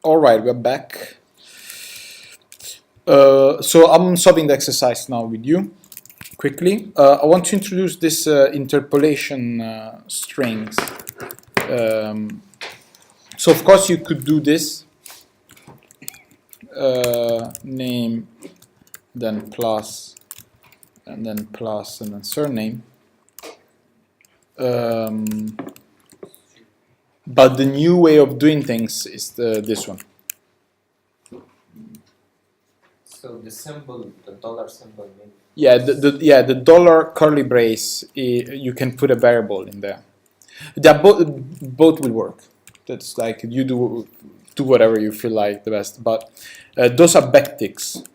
All right, we're back. So I'm solving the exercise now with you quickly. I want to introduce this interpolation strings. So of course you could do this, name, then plus, and then plus, and then surname. But the new way of doing things is this one. So the symbol, the dollar symbol. Yeah, the dollar curly brace. You can put a variable in there. Both will work. That's like you do whatever you feel like the best. But those are backticks.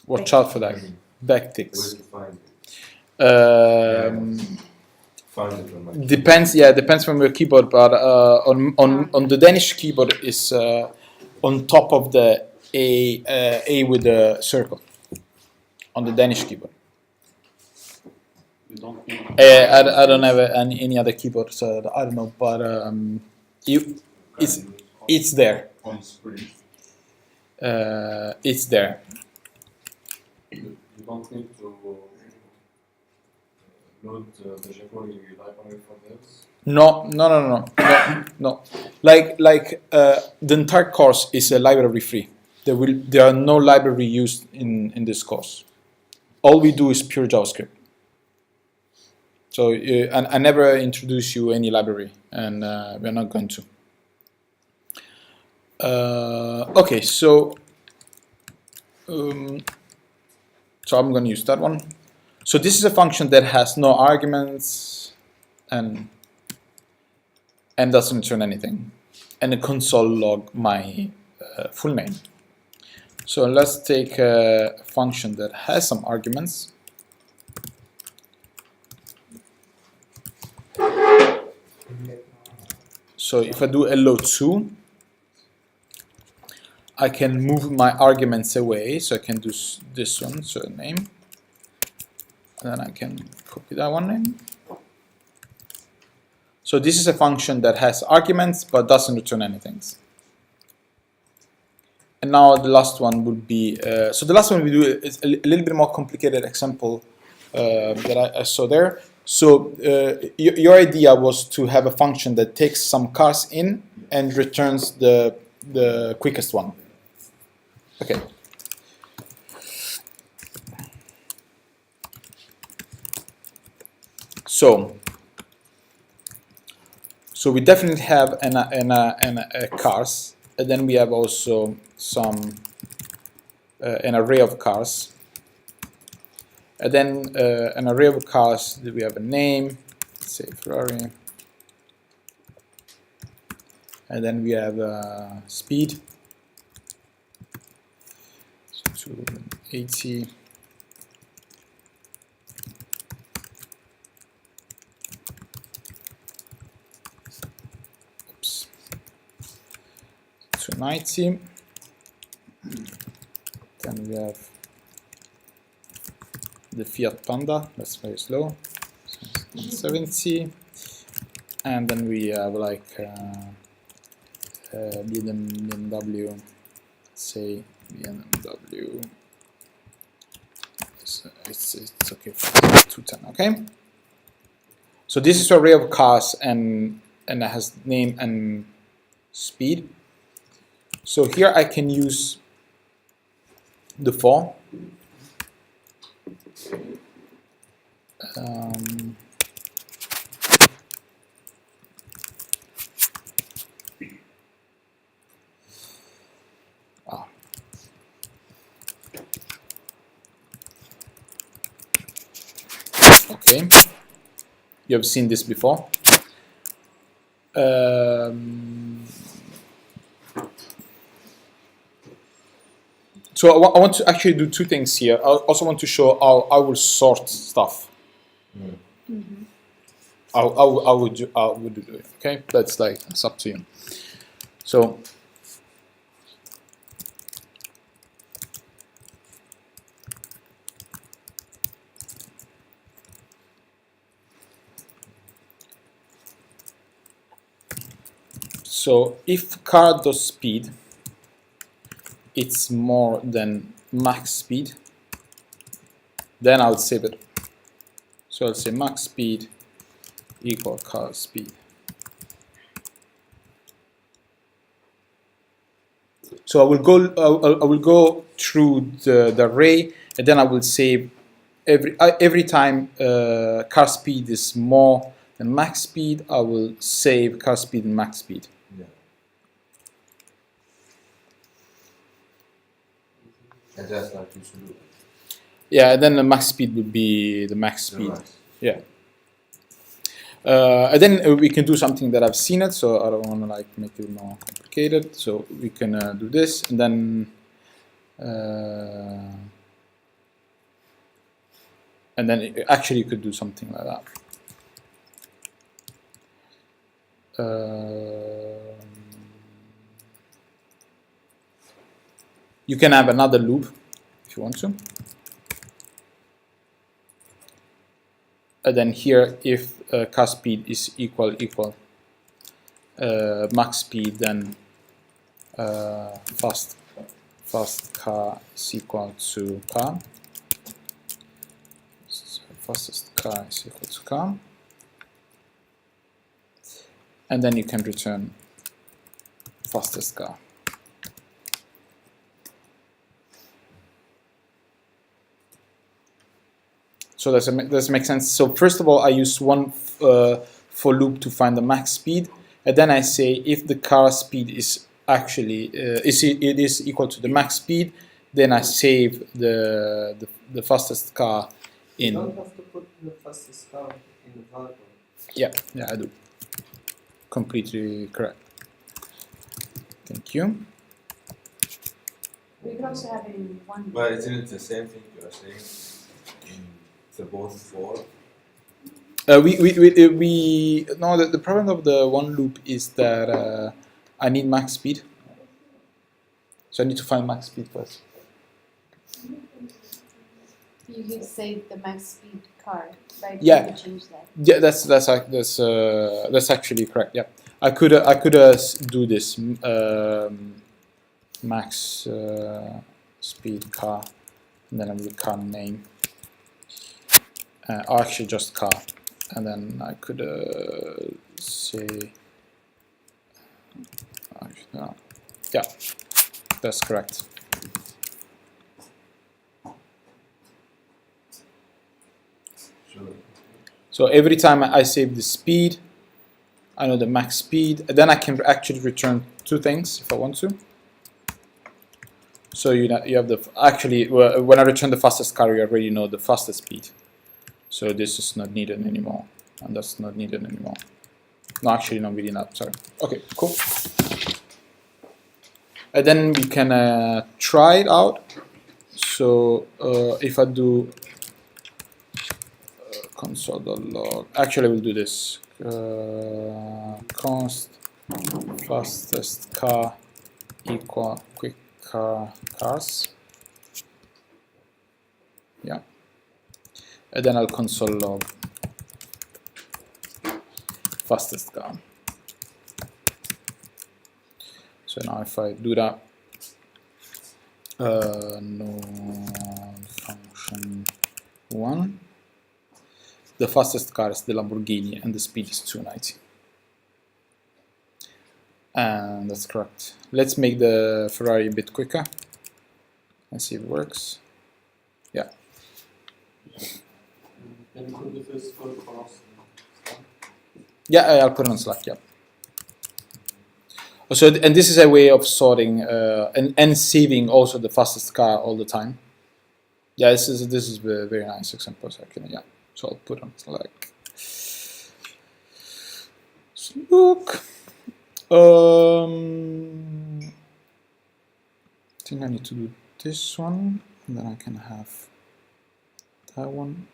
Watch out for that. Backticks. Find it on my Depends. Yeah, depends from your keyboard. But on the Danish keyboard is on top of the A with the circle on the Danish keyboard. You don't need I don't have any other keyboard, so I don't know. But it's there. on screen. It's there. You don't need to load the jQuery library for this. No. Like the entire course is a library free. There are no library used in this course. All we do is pure JavaScript. So I never introduce you any library, and we're not going to. Okay, so I'm going to use that one. So this is a function that has no arguments and doesn't return anything, and a console log my full name. So let's take a function that has some arguments. So if I do LO2, I can move my arguments away. So I can do this one, surname, and then I can copy that one in. So this is a function that has arguments but doesn't return anything. And now the last one would be, so the last one we do is a little bit more complicated example that I saw there. So your idea was to have a function that takes some cars in and returns the quickest one. Okay. So we definitely have a cars, and then we have also some an array of cars, and then an array of cars. We have a name, let's say Ferrari, and then we have speed, so 280. Oops. 290. Then we have the Fiat Panda, that's very slow, so 70, and then we have like BMW, say BMW, it's okay for 210, okay? So this is an array of cars and it has name and speed. So here I can use the for. Okay, you have seen this before. So I want to actually do two things here. I also want to show how I will sort stuff. Mm. How would you do it? Okay, that's it's up to you. So if car does speed, it's more than max speed, then I'll save it. So I'll say max speed equal car speed. So I will go through the array, and then I will save every time car speed is more than max speed. I will save car speed and max speed. Yeah. And that's like you should do. Yeah, and then the max speed would be the max speed. Right. Yeah. And then we can do something that I've seen it, so I don't want to like make it more complicated. So we can do this, and then actually you could do something like that. You can have another loop if you want to. And then here, if car speed is equal max speed, then fast car is equal to car. So fastest car is equal to car. And then you can return fastest car. So does it make sense? So first of all, I use one for loop to find the max speed, and then I say if the car speed is actually it is equal to the max speed, then I save the fastest car in. You don't have to put the fastest car in the variable. Yeah, I do. Completely correct. Thank you. We could also have it in one. But isn't it the same thing you are saying? The both for? We no, the problem of the one loop is that I need max speed, so I need to find max speed first. You could say the max speed car, right? Yeah. You could change that. Yeah, that's actually correct. Yeah, I could do this max speed car, and then I will car name. Or actually just car, and then I could say, no. Yeah, that's correct. Sure. So every time I save the speed, I know the max speed, and then I can actually return two things if I want to. So you have the actually when I return the fastest car, you already know the fastest speed. So this is not needed anymore, and that's not needed anymore. No, actually, no, really not. Sorry. Okay, cool. And then we can try it out. So if I do console.log, actually, I will do this. Const fastest car equal quick cars. Yeah. And then I'll console log fastest car. So now if I do that, no function 1, the fastest car is the Lamborghini and the speed is 290. And that's correct. Let's make the Ferrari a bit quicker and see if it works. Yeah. Can you put the first code for us? Yeah, I'll put it on Slack. Yeah. So, and this is a way of sorting and saving also the fastest car all the time. Yeah, this is a very nice example. Actually, yeah. So I'll put on Slack. So look, I think I need to do this one, and then I can have that one.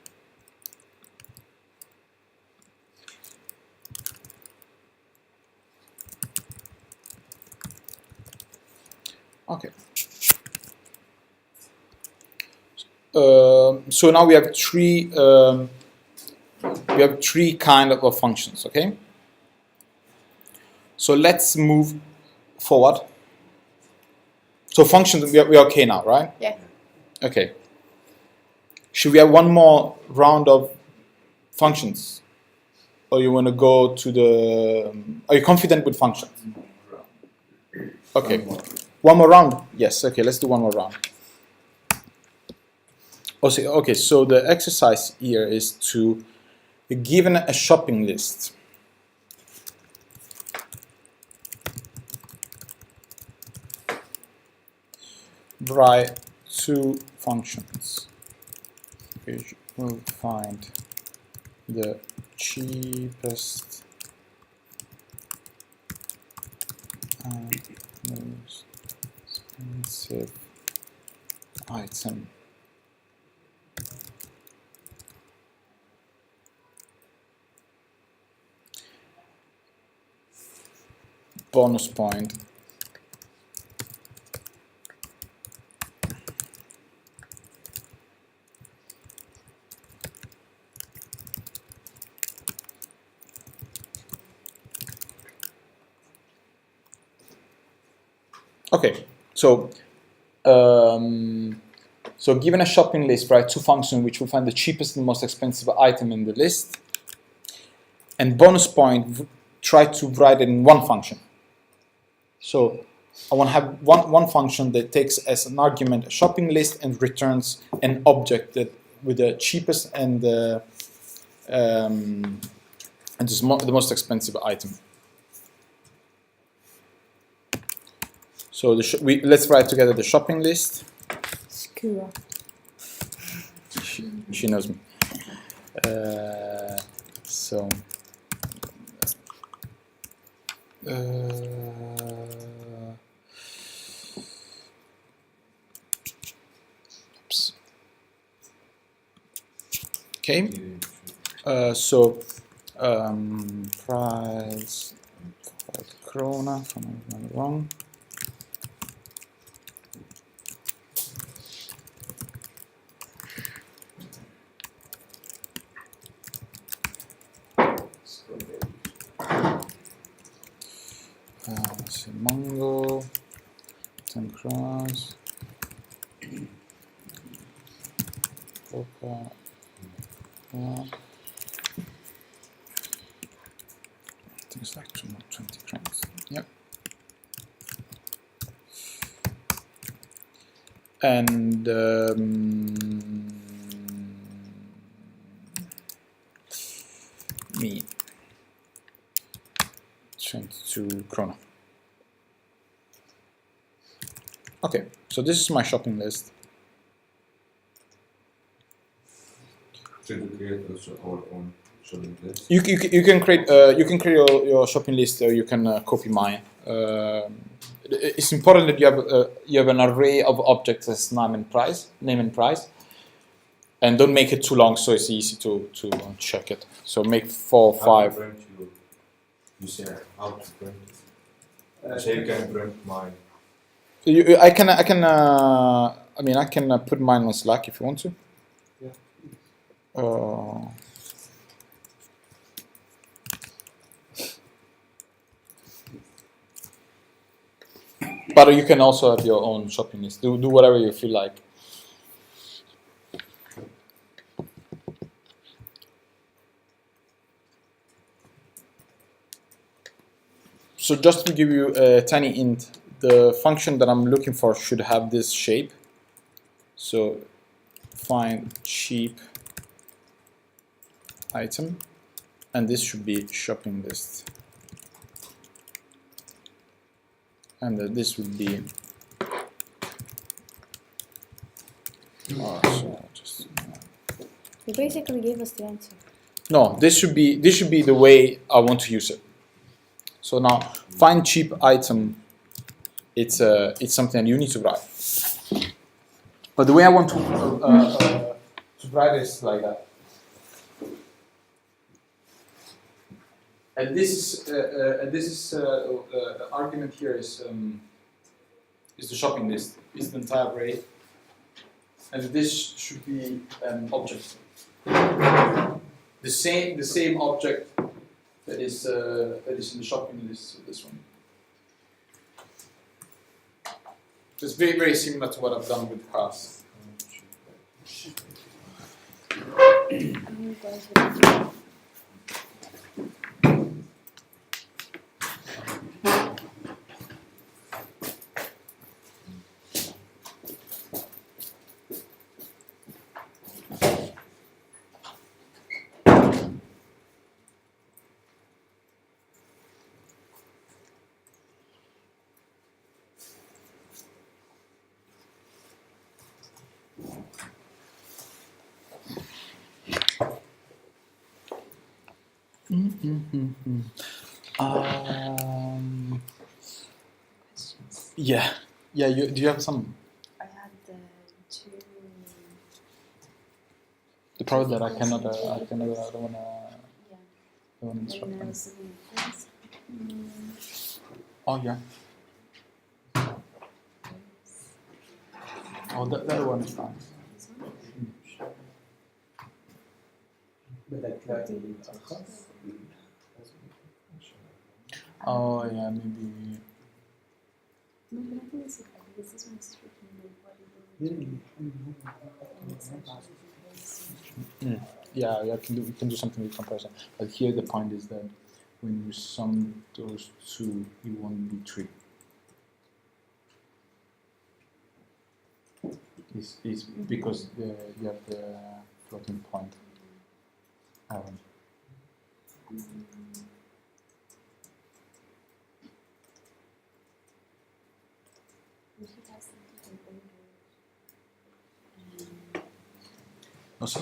Okay. So now we have three kind of functions. Okay. So let's move forward. So functions, we are okay now, right? Yeah. Okay. Should we have one more round of functions? Or you want to go to the... Are you confident with functions? Okay. One more round? Yes, okay, let's do one more round. Okay, so the exercise here is to, given a shopping list, write two functions which will find the cheapest and most expensive item. Bonus point. Okay, so given a shopping list, write two functions which will find the cheapest and most expensive item in the list. And bonus point, try to write it in one function. So I want to have one function that takes as an argument a shopping list and returns an object that with the cheapest and the most expensive item. So let's write together the shopping list. Screw. She knows me. Oops. Okay. Price 5 krona, if I'm not wrong. Let's see, mango, 10 crowns, coca, things like 20 crowns. Yep. And me 22 krona. Okay, so this is my shopping list. Should we create also our own shopping list? You can create your shopping list, or you can copy mine. It's important that you have an array of objects as name and price, and don't make it too long so it's easy to check it. So make 4 or 5. You say how to print it. So you can print mine. I can put mine on Slack if you want to. Yeah. But you can also have your own shopping list. Do whatever you feel like. So just to give you a tiny hint, the function that I'm looking for should have this shape. So find cheap item, and this should be shopping list. And this would be You basically gave us the answer. no, this should be the way I want to use it. So now find cheap item, it's something you need to write. But the way I want to write it is like that. And this is the argument here is the shopping list, is the entire array, and this should be an object. The same object that is in the shopping list. So this one. It's very, very similar to what I've done with cars. I'm going to questions. Yeah. Do you have some? I had the two. The problem that I don't wanna Yeah. disrupt And them. also the things. Oh yeah. Oh, that one is fine. This one? Oh yeah, maybe. No, but I think it's okay because this one is tricky with what you do. And it's actually very simple. Yeah, you can do something with comparison. But here the point is that when you sum those two, you won't be 3. It's because you have the floating point. We should have something to Also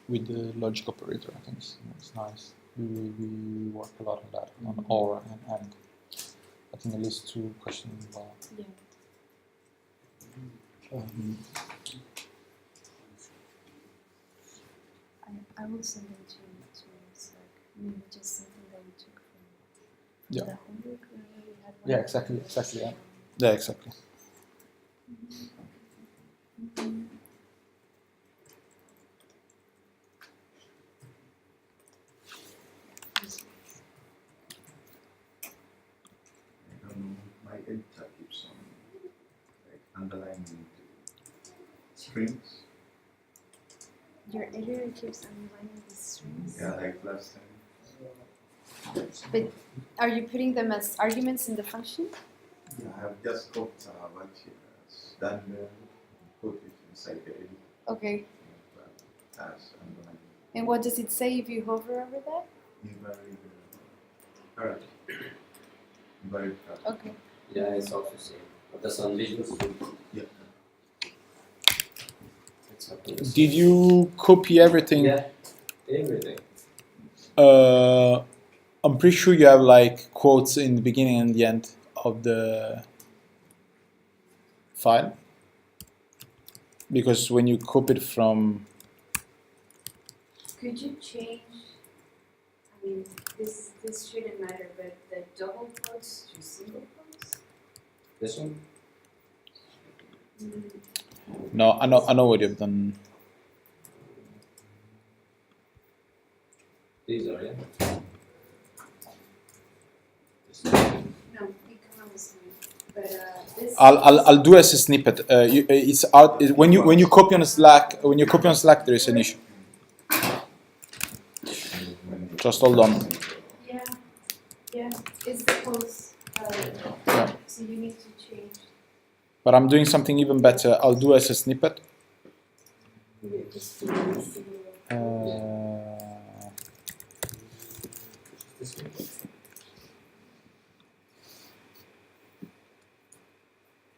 with the logic operator, I think it's nice. We work a lot on that, on or and. I think at least 2 questions involved. Yeah. I will send them to Slack. Maybe just something that we took from the homework. We had one. Yeah, exactly. Yeah, exactly. My editor keeps on like underlining strings. Your editor keeps underlining these strings. Yeah, like last time. But are you putting them as arguments in the function? Yeah, I have just got what he has done there, put it inside the editor Okay. as underlining. And what does it say if you hover over that? Alright. Very Okay. Yeah, it's also same. But that's only Yeah. it's up to the Did you copy everything? Yeah, everything. I'm pretty sure you have like quotes in the beginning and the end of the file, because when you copy it from Could you change? I mean, this shouldn't matter, but the double quotes to single quotes. This one? no, I know what you've done. These are, yeah. No, you can understand. But this. I'll do as a snippet. It's out when you copy on Slack. When you copy on Slack, there is an issue. Just hold on. Yeah, it's the post. Yeah. So you need to change. But I'm doing something even better. I'll do as a snippet.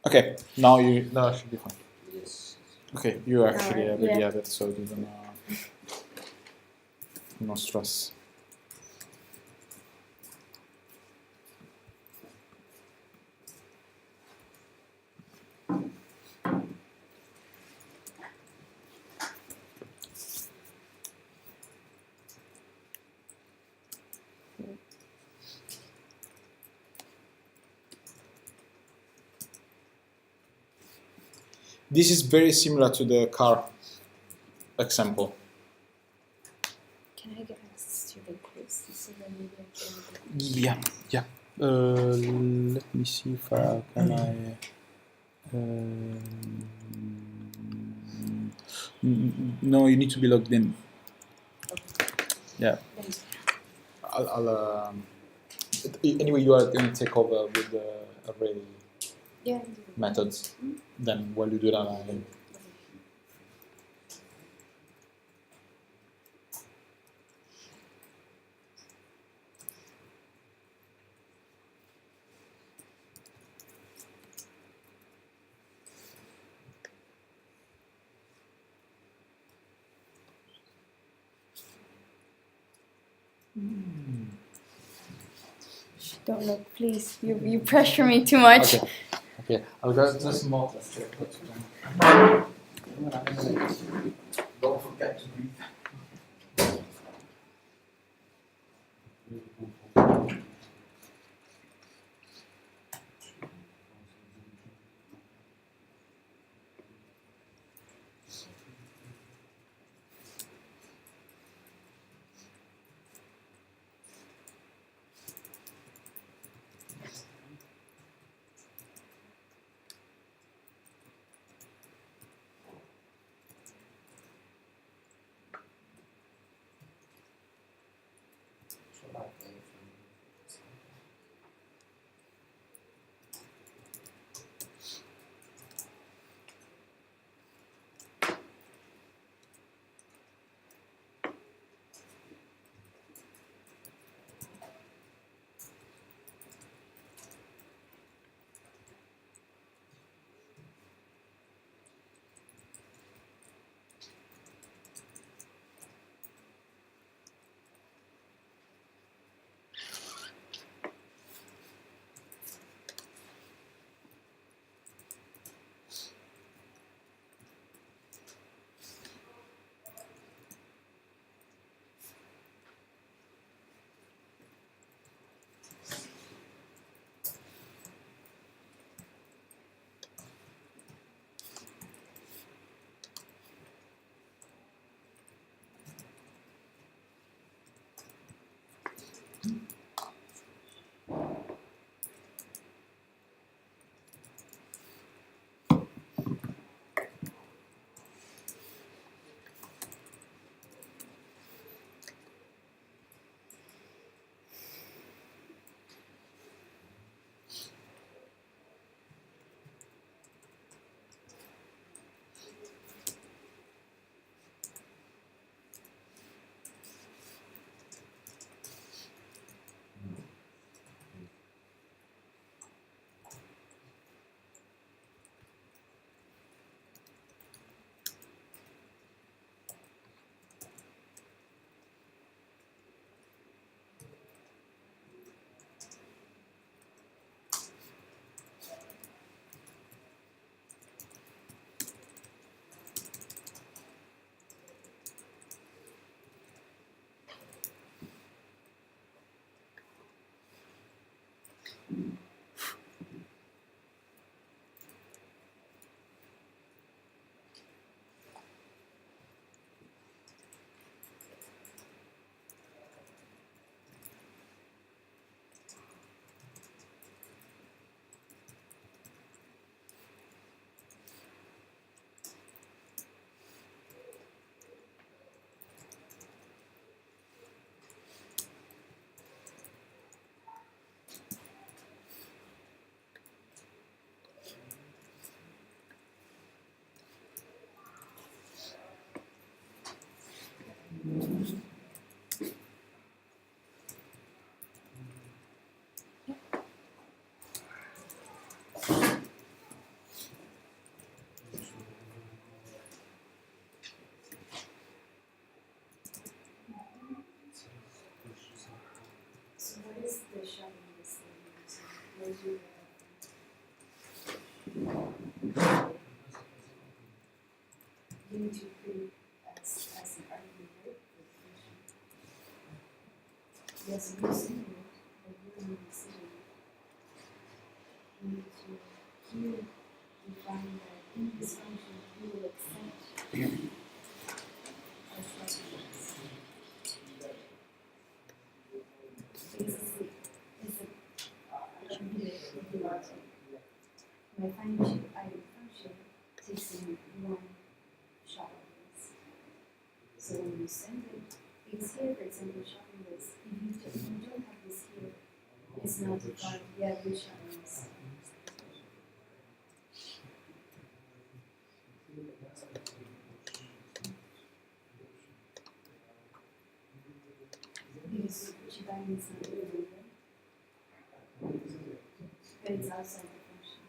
Okay, now it should be fine. Yes. Okay, you actually Alright, already yeah. have it, so no stress. This is very similar to the car example. Can I get access to the quiz so that maybe I can? Yeah. Let me see if I can no, you need to be logged in. Yeah. Thanks. Anyway, you are going to take over with the array Yeah. methods. Then while you do that, I'll Don't look, please. You pressure me too much. Okay. Okay, I'll go just more. Don't forget to breathe. So what is the shoving this thing? Where's your you need to put it as an argument, right? Yes, you're saying it, but you don't need to say it. You need to here define that in this function you will accept as arguments. Basically, it's a my find ship item function takes in one shopping list. So when you send it, because here, for example, shopping list, if you don't have this here, it's not defined, yeah, which shopping list. Because which item is not available, but it's outside the function.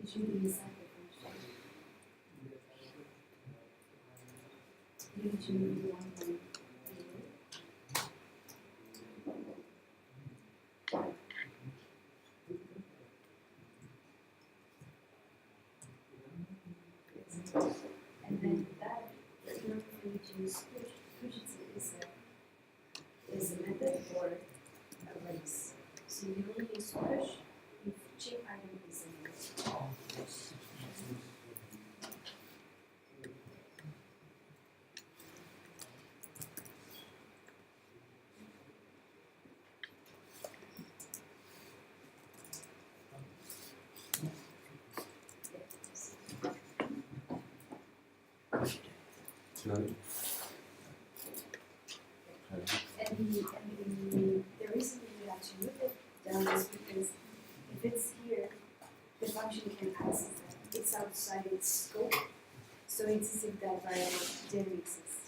It should be inside the function. You need to move one line here. And then that, in order for you to use push is a method for a race. So you only use push if chip item is in there. Sorry. And the reason we have to move it down is because if it's here, the function can access it. It's outside its scope, so it's as if that variable didn't exist.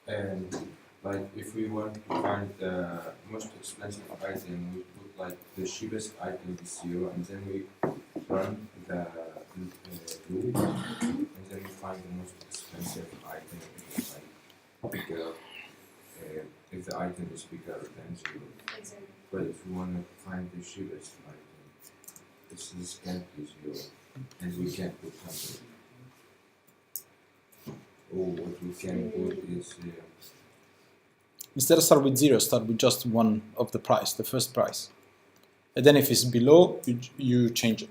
And like if we want to find the most expensive item, we put like the cheapest item is 0, and then we run the loop, and then we find the most expensive item if it's like bigger, if the item is bigger than 0. Exactly. But if we want to find the cheapest item, this can't be 0, and we can't put 100. Or what we can put is Instead of start with 0, start with just one of the price, the first price. And then if it's below, you change it.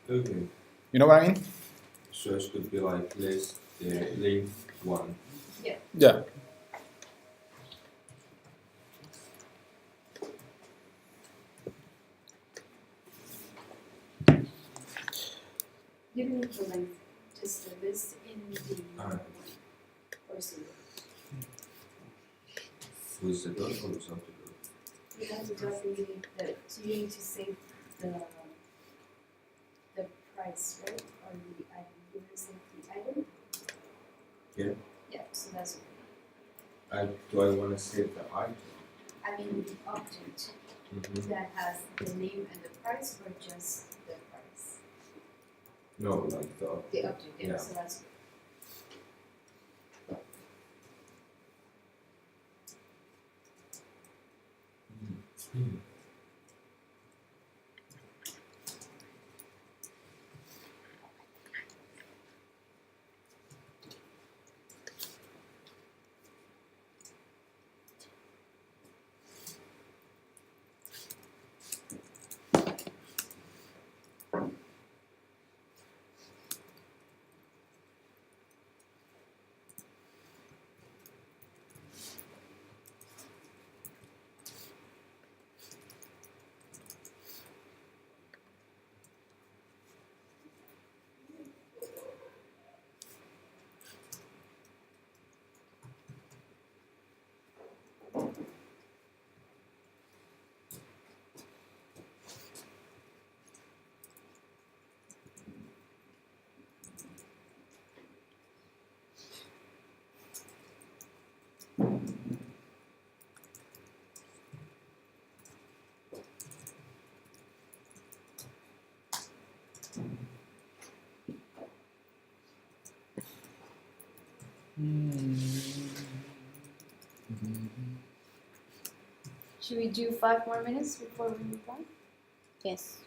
okay. You know what I mean? So it could be like list length 1. Yeah. You don't need the length, just the list in the Alright. or 0. With the dot or without the dot? You have to calculate so you need to save the price, right? Or the item. You want to save the item? Yeah. Yeah, so that's Do I want to save the item? I mean the object that has the name and the price, or just the price? No, like the object. The object, yeah. Yeah. So that's Should we do 5 more minutes before we move on? Yes.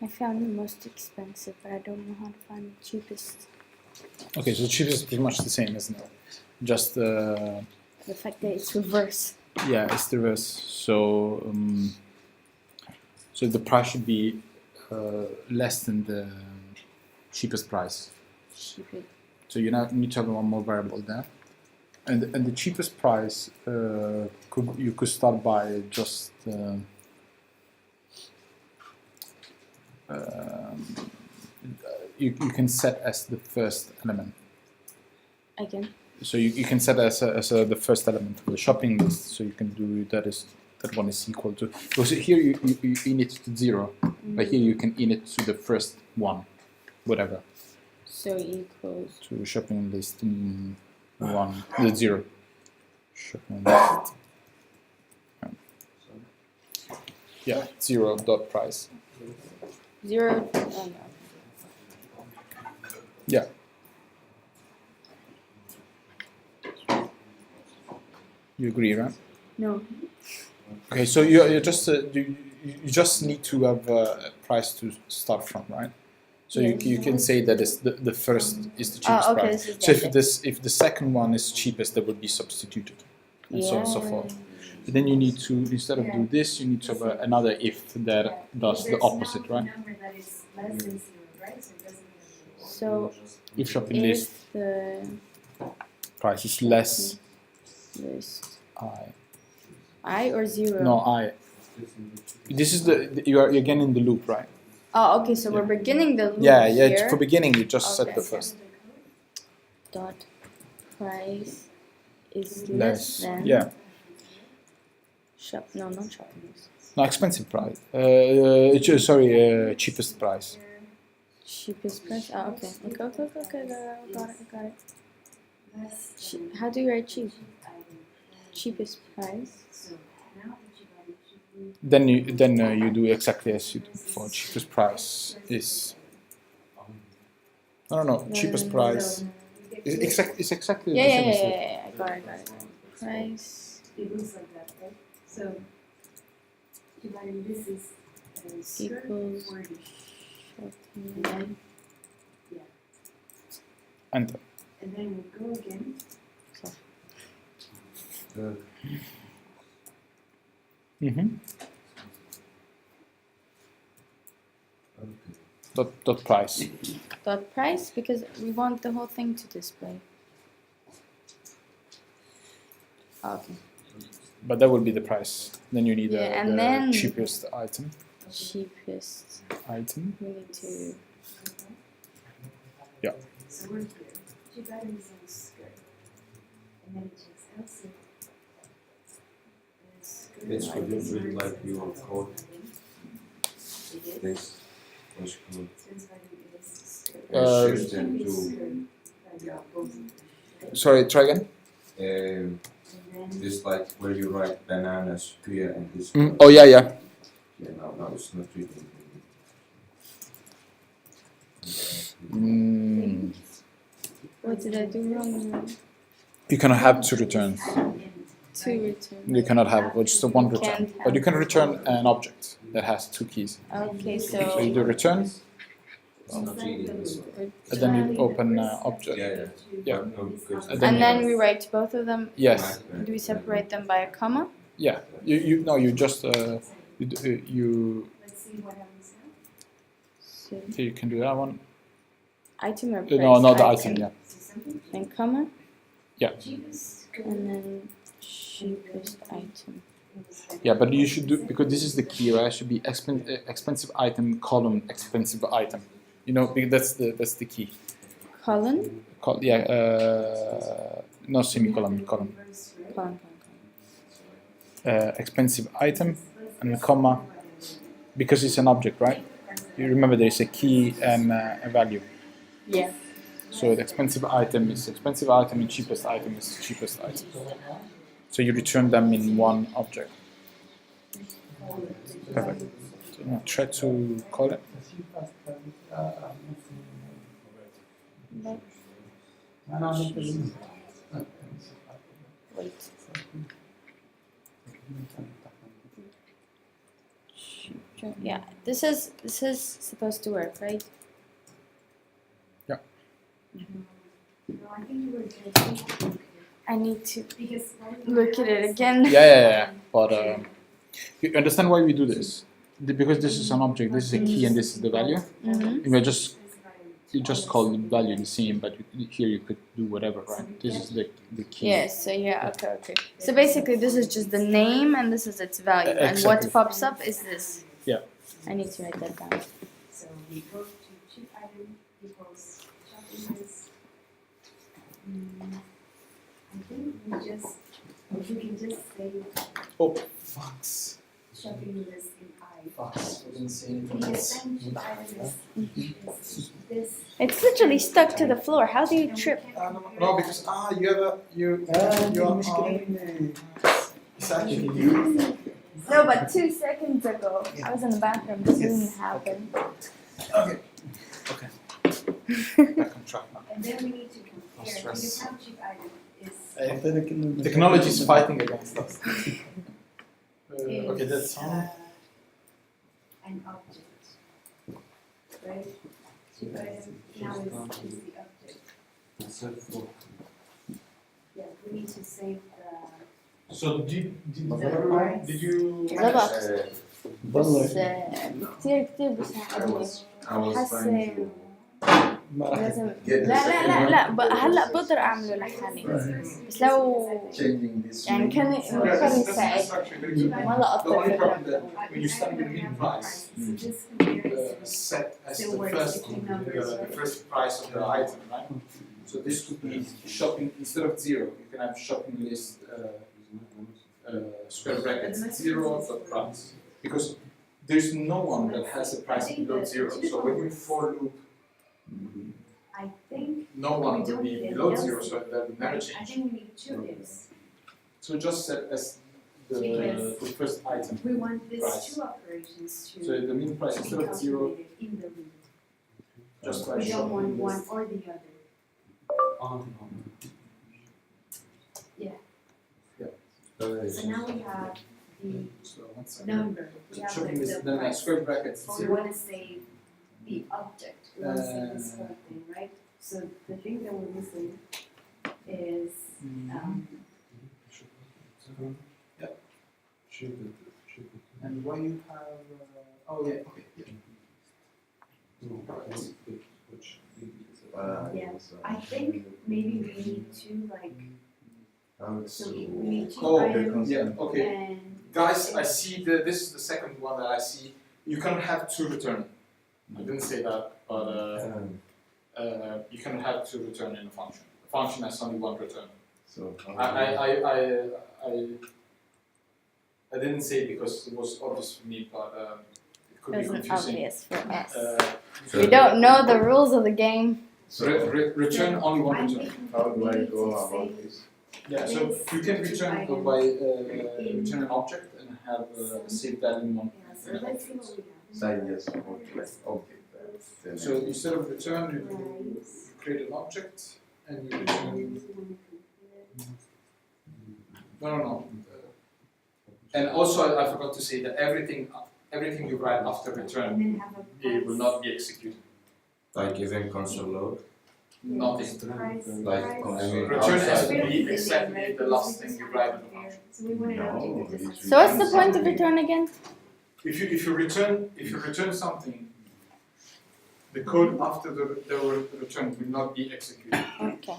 I found the most expensive, but I don't know how to find the cheapest. Okay, so the cheapest is pretty much the same, isn't it? Just The fact that it's reverse. yeah, it's the reverse. So so the price should be less than the cheapest price. Cheapest. So you now need to have one more variable there, and the cheapest price you could start by just you can set as the first element. Again. So you can set as the first element of the shopping list. So you can do that one is equal to. Because here you init to 0, but here you can init to the first one, whatever. So equals. To shopping list 1, the 0. Shopping list. Yeah, 0 dot price. 0. Oh no. Yeah. You agree, right? No. Okay, so you just need to have a price to start from, right? So you can say that is the first is the cheapest okay, price. this is So that if the second one is cheapest, that would be substituted, and so on and so forth. But then you need to, instead of do this, you need to have another if that does the opposite, right? So If shopping list if the price is less list I or 0? no I. This is you are again in the loop, right? Oh, okay. So we're beginning the loop Yeah, here. for beginning you just set Okay. the first. Dot price is Less, than. yeah. Shop. No, not shopping list. No, expensive price. Cheapest price. Cheapest price. Oh, okay. Okay. Got it. How do you write cheap? Cheapest price. Then you do exactly as you did before. Cheapest price is. I don't know. Cheapest price. It's exactly the same as that. Yeah. I got it. Price It looks like that, right? So, dividing this is skirt equals 40. shopping. Then, Enter. and then we go again. Mm-hmm. Dot price. Dot price because we want the whole thing to display. Okay. But that would be the price. Then you need and the then cheapest item. Cheapest. Item. We need to. Yeah. So we're here. Cheap item is on the skirt. And then it checks else if It's for you to like your code. This was code. Shift them to Sorry, try again. this like where you write bananas here and this. Oh yeah. Yeah, now it's not reading. What did I do wrong? You cannot have 2 returns. two return. You cannot have just a one return, Can't but you can have- return an object that has two keys. Okay, So you so do return, It's not really this one. and then you open object. Yeah. Yeah. No, because And then and then we write both of them. Yes, Do we separate them by a comma? yeah. You just you Let's see what happens now. So you can do that one. item or No, price? not the item. Yeah. So something And comma, cheapest. and then cheapest item. Yeah, but you should do because this is the key, right? It should be expensive item column expensive item. You know, because that's the key. Colon? No semicolon, column. Colon. Expensive item and comma because it's an object, right? You remember there is a key and a value. Yeah. So the expensive item is expensive item and cheapest item is cheapest item. So you return them in one object. Perfect. So now try to call it. Wait. Yeah, this is supposed to work, right? Yeah. No, I think you were just I need to because look at it again. Yeah. But you understand why we do this? Because this is an object, this is a key, and this is the value. Mm-hmm. You just call the value the same, but here you could do whatever, right? This is the key. Yes, so yeah, okay. So basically this is just the name and this is its value. And what Exactly. pops up is this. Yeah. I need to write that down. So we go to cheap item equals shopping list. I think we can just say Oh, fucks. shopping list in I. Fucks. I didn't say Because then cheap item is this. It's literally stuck to the floor. How do you trip? No, because you exactly. No, but 2 seconds ago, I was in the bathroom. This didn't happen. Okay. Back on track now. And then we need to compare stress. because how cheap item is Technology is fighting against us. is, Okay, that's an object, right? Cheap item now is the object. Yeah, we need to save the. So did you بالضبط. بس كتير بيساعدني. I was حاسة trying to لازم لا هلا بقدر اعمله لحالي بس لو Changing this. يعني كان يساعد ما لقطت الفكرة. when you start with mean price, So this compares. set as the first price of the item, right? So this could be shopping instead of 0. You can have shopping list square brackets 0 dot price because there's no one that has a price below 0. So when you for loop, I think no one we will don't be need below any 0, else. so that will never I change. think we need two ifs. So just set as the first item. We want these Price. two operations to So the mean price be instead of 0, calculated in the loop. just We like don't shopping want one list. or the other. So now we have the So one second. number. We have Shopping list, the then price. square brackets But we 0. want to save the object. We want to save this whole thing, right? So the thing that we're missing is And why you have? Oh yeah, okay. Yeah. I think maybe we need to like so we need two Oh, items yeah, okay. and Guys, I see this is the second one that I see. You cannot have two return. I didn't say that, but you cannot have two return in a function. A function has only one return. So I didn't say it because it was obvious for me, but it could It be wasn't confusing. obvious for us. So We don't know the rules of the game. return only one I return. think how do we I need go to about say this? Yeah, so you can return by return an object and have save that in one. yeah, so let's see what we have. Say yes, object. So instead of return, you Price. create an object and you return. No, No. And also, I forgot to say that everything you write after And return, then have a price. it will not be executed. Like even console log. Nothing. Price, Like price. console Return has outside. to We don't be put the exactly name, right? the Because last we thing just you want write to in the compare. function. So we want to No, update the it's system. So what's the point of return again? If you return something, the code after the return will not be executed. Okay.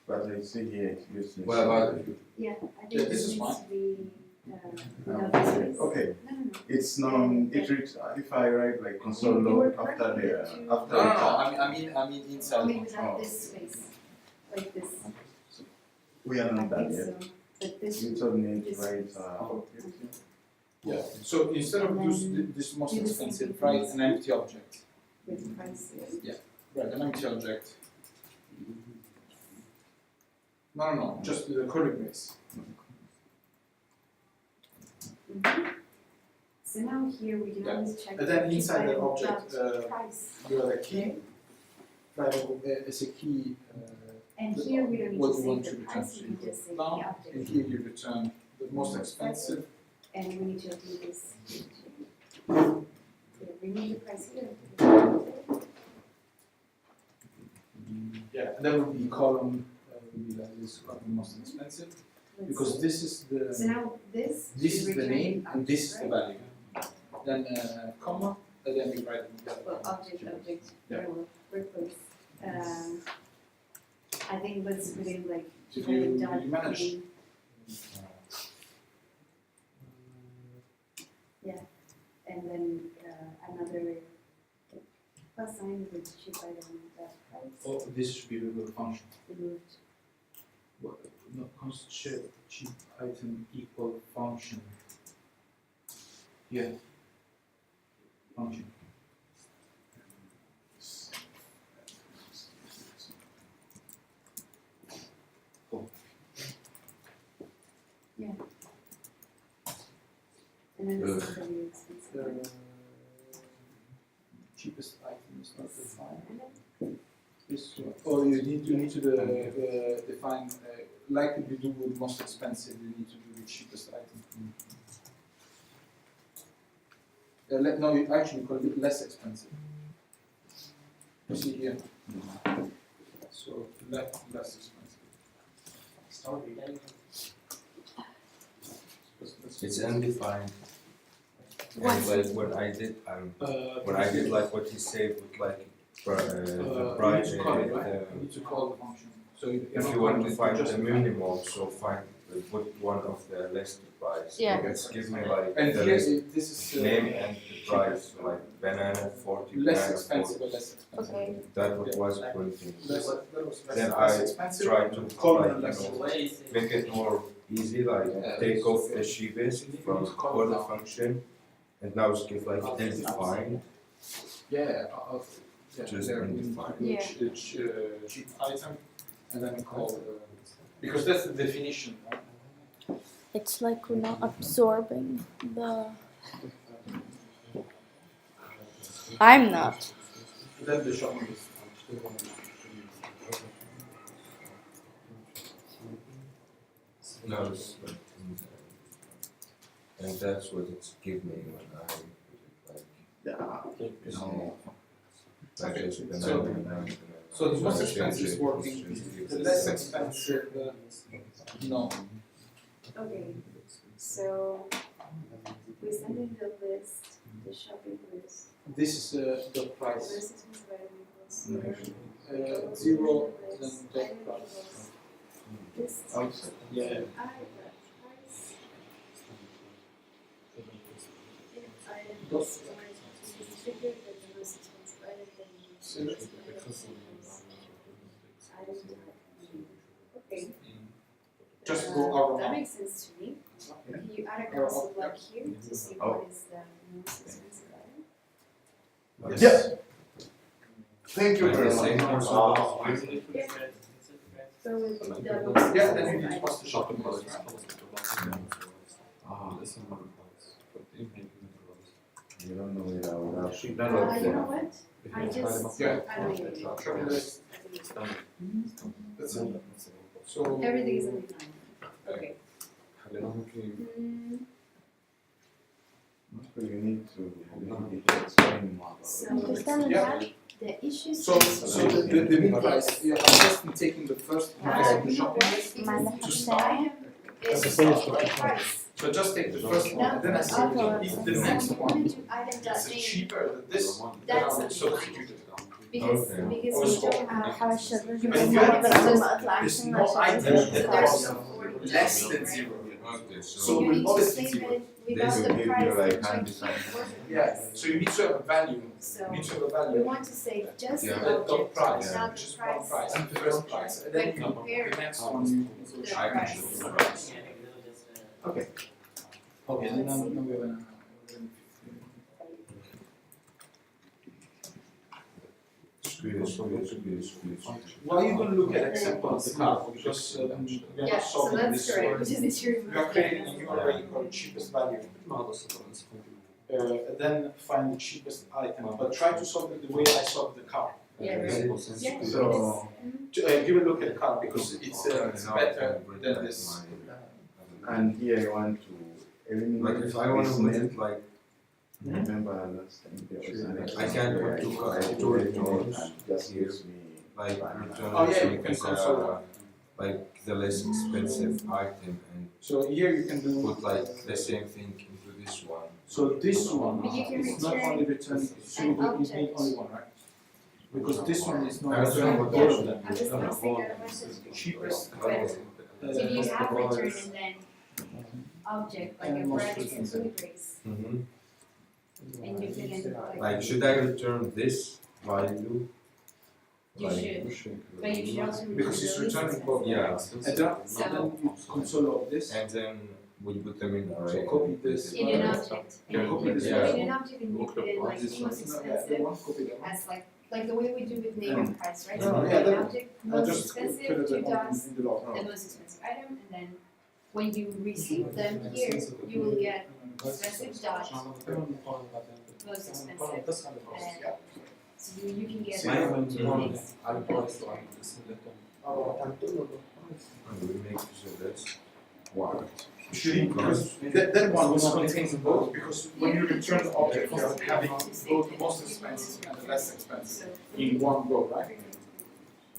But I see here it's useless. What about Yeah, I Yeah, think this it is needs to be, without Okay. space. Okay, No. it's non, if I write like console You were log after the, correct. after No. return, I mean inside. Only the without Oh. this space, like this. we are I not done think yet. so, but this. You told me to this- write, Yeah. So instead of And this, then this most do the same expensive, thing. write an empty object. With prices. Write an empty object. No. Just the curly brace. Mhm. So now here we can Yeah. always check. And then keep inside the item object, dot price. you have a key. Right, it's a key. And here we don't need What to you say want the to return. price, we can just say the Now, update. and here you return the most expensive. And we need to do this. Remove the price here. Yeah, and that would be column. Would be like this column most expensive because this is the. So now this. This we is the return name and this is the right? value. Then comma, and then we write Well, object, Yeah. replace. I think let's put in like. If you dot manage. name. Yeah, and then another plus sign with ship item dot price Oh, this should be the function. removed. What? No, const cheap item equal function. Yeah. Function. Cool. And then this is very expensive. The cheapest item is not defined. This one. Oh, you need to define like you do with most expensive. You need to do the cheapest item. No, you actually call it less expensive. You see here. So less expensive. it's undefined? What? And like what I did, like what he said with like the you price. need to call it, right? You need to call the function. So If you want to find the minimum, so find put one of the list price. Yeah. It's give me like And the here list this is name and the price, like banana 40, less banana expensive 40. or less expensive. Okay. That what was printing. Less, that was Then less I expensive. try to Colon like, less you know, expensive. make it more easy, like Yeah. take off the cheapest from You call for it the down. function, and now it's give like undefined. Yeah, Just there, undefined. Yeah. cheap item, and then call because that's the definition. Right? It's like we're not absorbing the. I'm not. Then the shopping list. No, it's and that's what it's give me when I put it like yeah, this. no. Like Okay, just banana, so- banana. So the most I expensive change is it, working. change it. The less expensive, no. Okay, so we send in the list, the shopping list. This is the The price. list expensive item equals Mm-hmm. 0, then dot price. List. Outside. Yeah. I dot price. If item Dot. is stored to be triggered, then the most expensive item can be So- item equals item dot name. Okay. Just go around. That makes sense to me. Can you add a console log here to see what is the most expensive item? Yes. Thank you Like very the same much. person. So with the most Yeah, then you expensive need to item. pass the shopping list, right? You don't know without. You know what? I just, Yeah. I don't know. Shopping list. That's it. So Everything is undefined. Okay. You need to explain more about So Understand Yeah. the issues. So the mid price, I'm just taking the first price of the shopping list to start. Is As a the sales price. So just take the first one, and then I say, if the next one Item is cheaper than this, then I That's will substitute it. because Okay. because we don't have. How I should But remember you but have I'm there's no item that There's costs no affordable less shipping, than right? zero. Okay, So So you we need to always save zero. it without This the will give price you, like, that hand you design. Yeah, so you need to have a value. So You need to have a we value. want to save just Yeah. the The object, price, not which is the one price, and the first price, and then But compare the next one you to the I can price. show the price. Okay. Okay, then now we have an. Well, you're going to look at example of the car because we are not Yeah, so solving that's this. correct, which is the true. We are creating a new array called cheapest value. And then find the cheapest item, but try to solve it the way I solved the car. Yeah, right. Yeah. So give a look at the car because it's better than this. And here I want to eliminate Like if I want to this put name. it like, Remember last time there was an I can't put two returns and just here. gives me like banana. return Oh, yeah, you can as console like the less expensive item and So here you can do. put like the same thing into this one. So this one But you can is not return only returning. So an you need object. only one, right? Because this one is I not don't know returning what all that of them. I'm just gonna say that message. Cheapest. So you have return and then object, like a And most bracket and expensive. brace, Mm-hmm. and you can Like should I return this value? You should, but you should also return Because it's the least returning expensive. both. Yeah. And then you console of this. And then we put them in So array. copy this. In an object, Yeah, and copy you this. put it in an object and you put in like This the most No, yeah, the expensive one, copy that one. as like the way we do with name and price, right? No, So no, you yeah, put an that- object, I most just put expensive, it two in dots, the log. the most expensive item, and then when you receive them here, you will get expensive dot, most expensive, and so you can get two things. And we make use of this. Wow. Actually, because that one was containing both, because when you return the object, you are having both the most expensive and the less expensive in one go, right?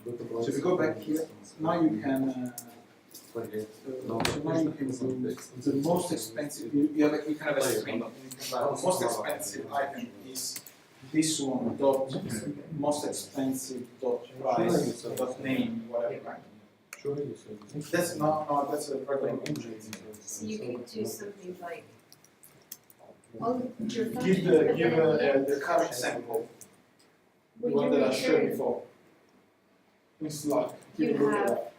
So if you go back here, now you can, so now you can do the most expensive, you can have a string. The most expensive item is this one dot most expensive dot price dot name, whatever, right? That's that's a regular object. So you can do something like, all your Give functions, the but give then the car example, the when one you that I showed return, before. It's like give You a look at have- that.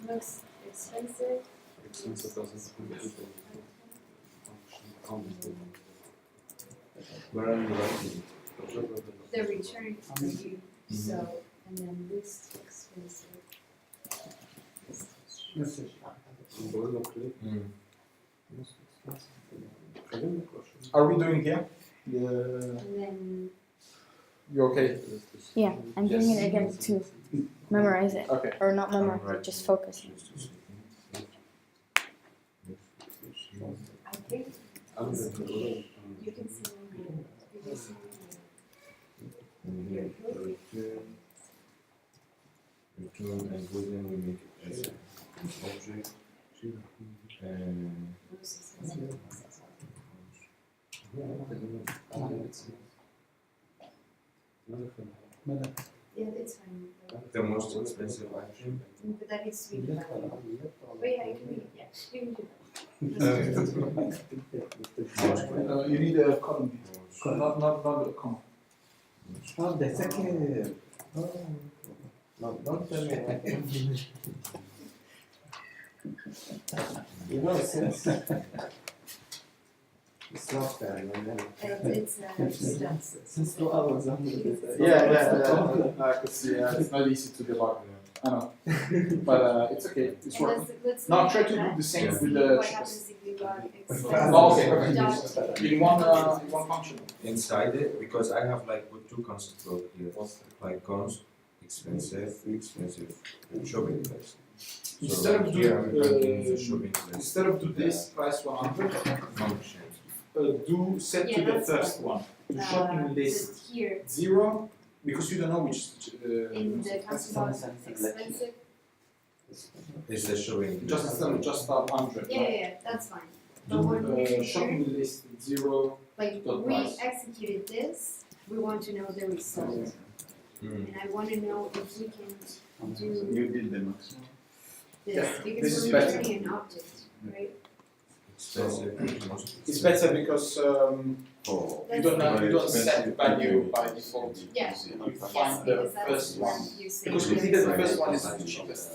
most expensive, Where are you writing? the return for you, so, and then least expensive. Are we doing here? The And then, you okay? Yeah, I'm doing it again to memorize it. Okay. Or not memorize it, just focus. I think you can see, you can see. Return and then we make it as an object. And Most expensive. Yeah, it's fine, the most expensive item. but that needs to be defined. But yeah, you can do it, yeah, you can do that. You need a column, not a comma. Pensé que. No te me. You know, it's not fair, It's two dots. since 2 hours I'm Yeah, I could see. It's not easy to debug. I know, but it's okay. It's And working. let's Now look try at to do that. the same See with the what cheapest. happens if we got Oh, okay, expensive perfect. dot. In one function. Inside it, because I have like put two concepts over here, like const, expensive, and shopping list. Instead of here I'm going to doing use the shopping list. instead of do this price 100, Function. do set to Yeah, the that's first one. To shopping list Just here 0 because you don't know which. in the console expensive. Is the showing Just instead of just 100. Yeah, that's fine. Do But when we're here, shopping list 0. like dot we price. executed this, we want to know the result. Mm. And I want to know if we can do You did the maximum. this Yeah, because this is we're better. returning an object, right? Expensive. It's better because Oh. you don't set the value by default. Yeah. You Yes, find the because that's first what one. you say. Because we needed the first one is the cheapest.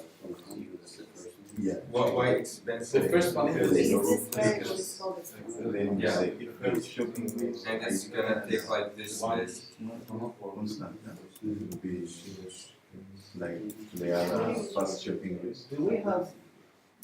Yeah. Why expensive? The first one is the Because least. this variable is called expensive. Then you Yeah. say if it's shopping list. And it's gonna take like this list. Constant. It will be like they are first shopping list. Do we have?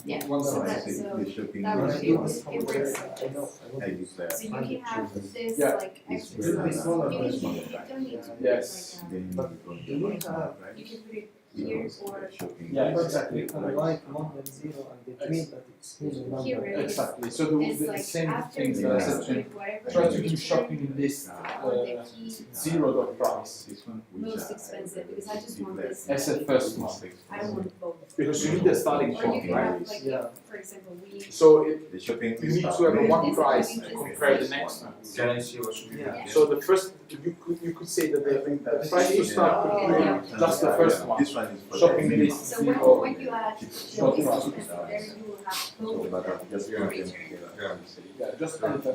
Yeah, One so So I that, say so the shopping that would list. be, it works like I know. this. I declare. So you can have this Yeah. like This extra will be stuff. smaller You version. don't need to put Yes. like Then But you go do we to have? you can put it You here know, or shopping. Yeah, list. Exactly. We can write more than 0 and it means that it's even number. here, right? Exactly. So the It's like same after things you that I said to execute whatever try you to do return shopping list on the key 0 dot price. This one, which most are expensive because I just want declare. this. That's the first one. I don't want both. Because you need the starting Or you point, can right? have like, Yeah. for example, we So it, The shopping you list need are to have very one This is price what to we compare the just next want. one. Can I see what should be? Yeah. So the first, you could say that the price to start could be just the first one. This one is for Shopping the list So 0. when you add the Shop least price. expensive, there you will have So, both of but them just for put them return. together. Yeah, just Then enter.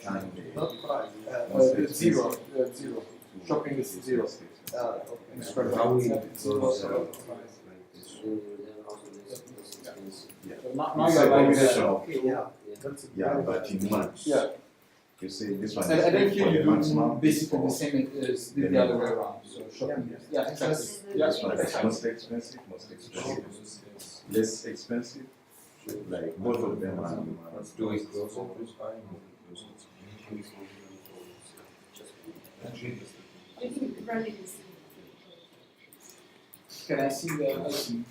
time Not price. Zero. Shopping list 0. Okay. Spread How out. we Zero, close zero. like this? Yeah. So now It's you a are like combination of, Okay, yeah. That's yeah, but in one. Yeah, You say this one and then is here for you the do maximum. basically the same as the other way around. So shopping list. Yeah, exactly. Yeah, This one is exactly. most expensive, less expensive. Like both of them are. Do we close it with I? You can run it and see. Can I see the item?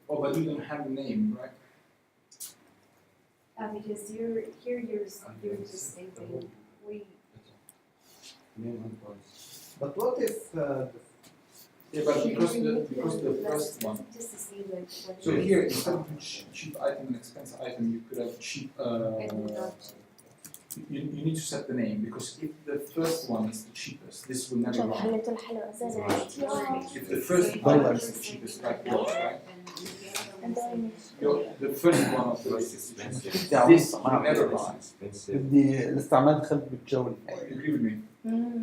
Oh, but you don't have a name, right? Because you're just thinking, we, But what if Yeah, but because the first one. just to see like what. So here, instead of cheap item and expensive item, you could have cheap. You need to set the name because if the first one is the cheapest, this will never عشان run. حليت الحلقة زين. If the first one is the cheapest, like yours, right? The first one of those is expensive. This will never run. Expensive. بدي الاستعمال دخلت بالجولة You agree with me?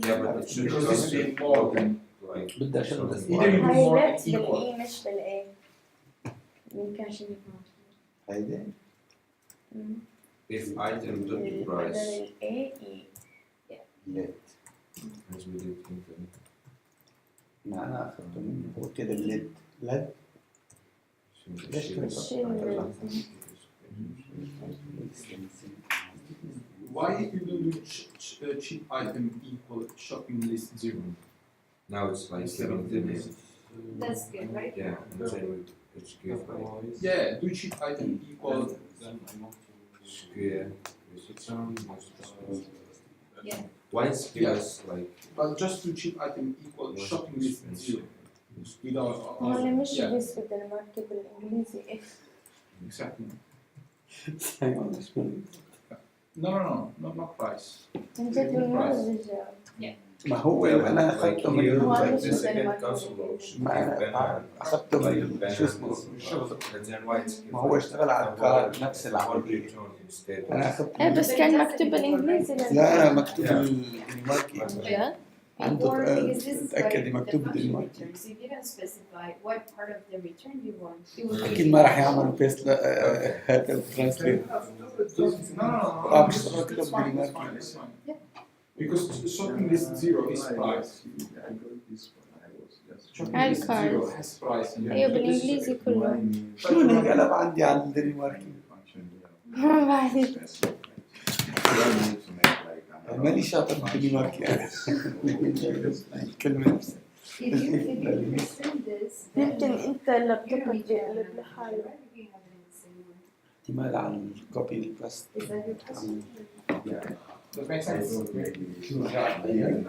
Yeah, but it should Because this will be be more than. like. بدي اشغل Either الاستعمال you do هاي more بيت than equal. بالاي مش بالاي. مينفعش يكون. هيدي If item dot بدل price, الاي ليت as we did in the ما انا اخذته منه هو كده ليد لد ليش كده Why you don't do cheap item equal shopping list 0? Now it's like giving the name. That's good, right? Yeah, and then it's give like Yeah, do cheap item equal. square. Yeah. Why is squares like But just do cheap item equal shopping list 0. Without. هو اللي مش Yeah, بس بدل الماركة بالانجليزي اف. exactly. Not price. من جد بالمرة ما هو انا اخذته من هو like مش the بدل second الماركة console should ما give انا banner اخذته like من banner شو اسمه and then why it's ما هو اشتغل على الكار نفس العملية انا اخذته ايه من- بس كان مكتوب بالانجليزي لا مكتوب بالدنماركي جد؟ عنده Or because this is تأكد like the مكتوب function بالدنماركي returns. If you don't specify what part of the return you want, it will اكيد ما راح يعمل بيست هذا الترانسليت No, بيشتغل كله it's fine, it's بالدنماركي fine, it's fine. Because shopping list 0 is price. Shopping هاي list الكارد. 0 has price. and ايوه this is- بالانجليزي كله. شلون انقلب عندي على الدنماركي؟ ما بعرف. ماني شاطر بالدنماركي انا الكلمة نفسها If you extend this, يمكن انت اللابتوب you're gonna reach out بيقلب another لحاله. right? If you have it in the same one. احتمال عن الكوبي الباست. Is that your question? Yeah. That makes I sense. thought maybe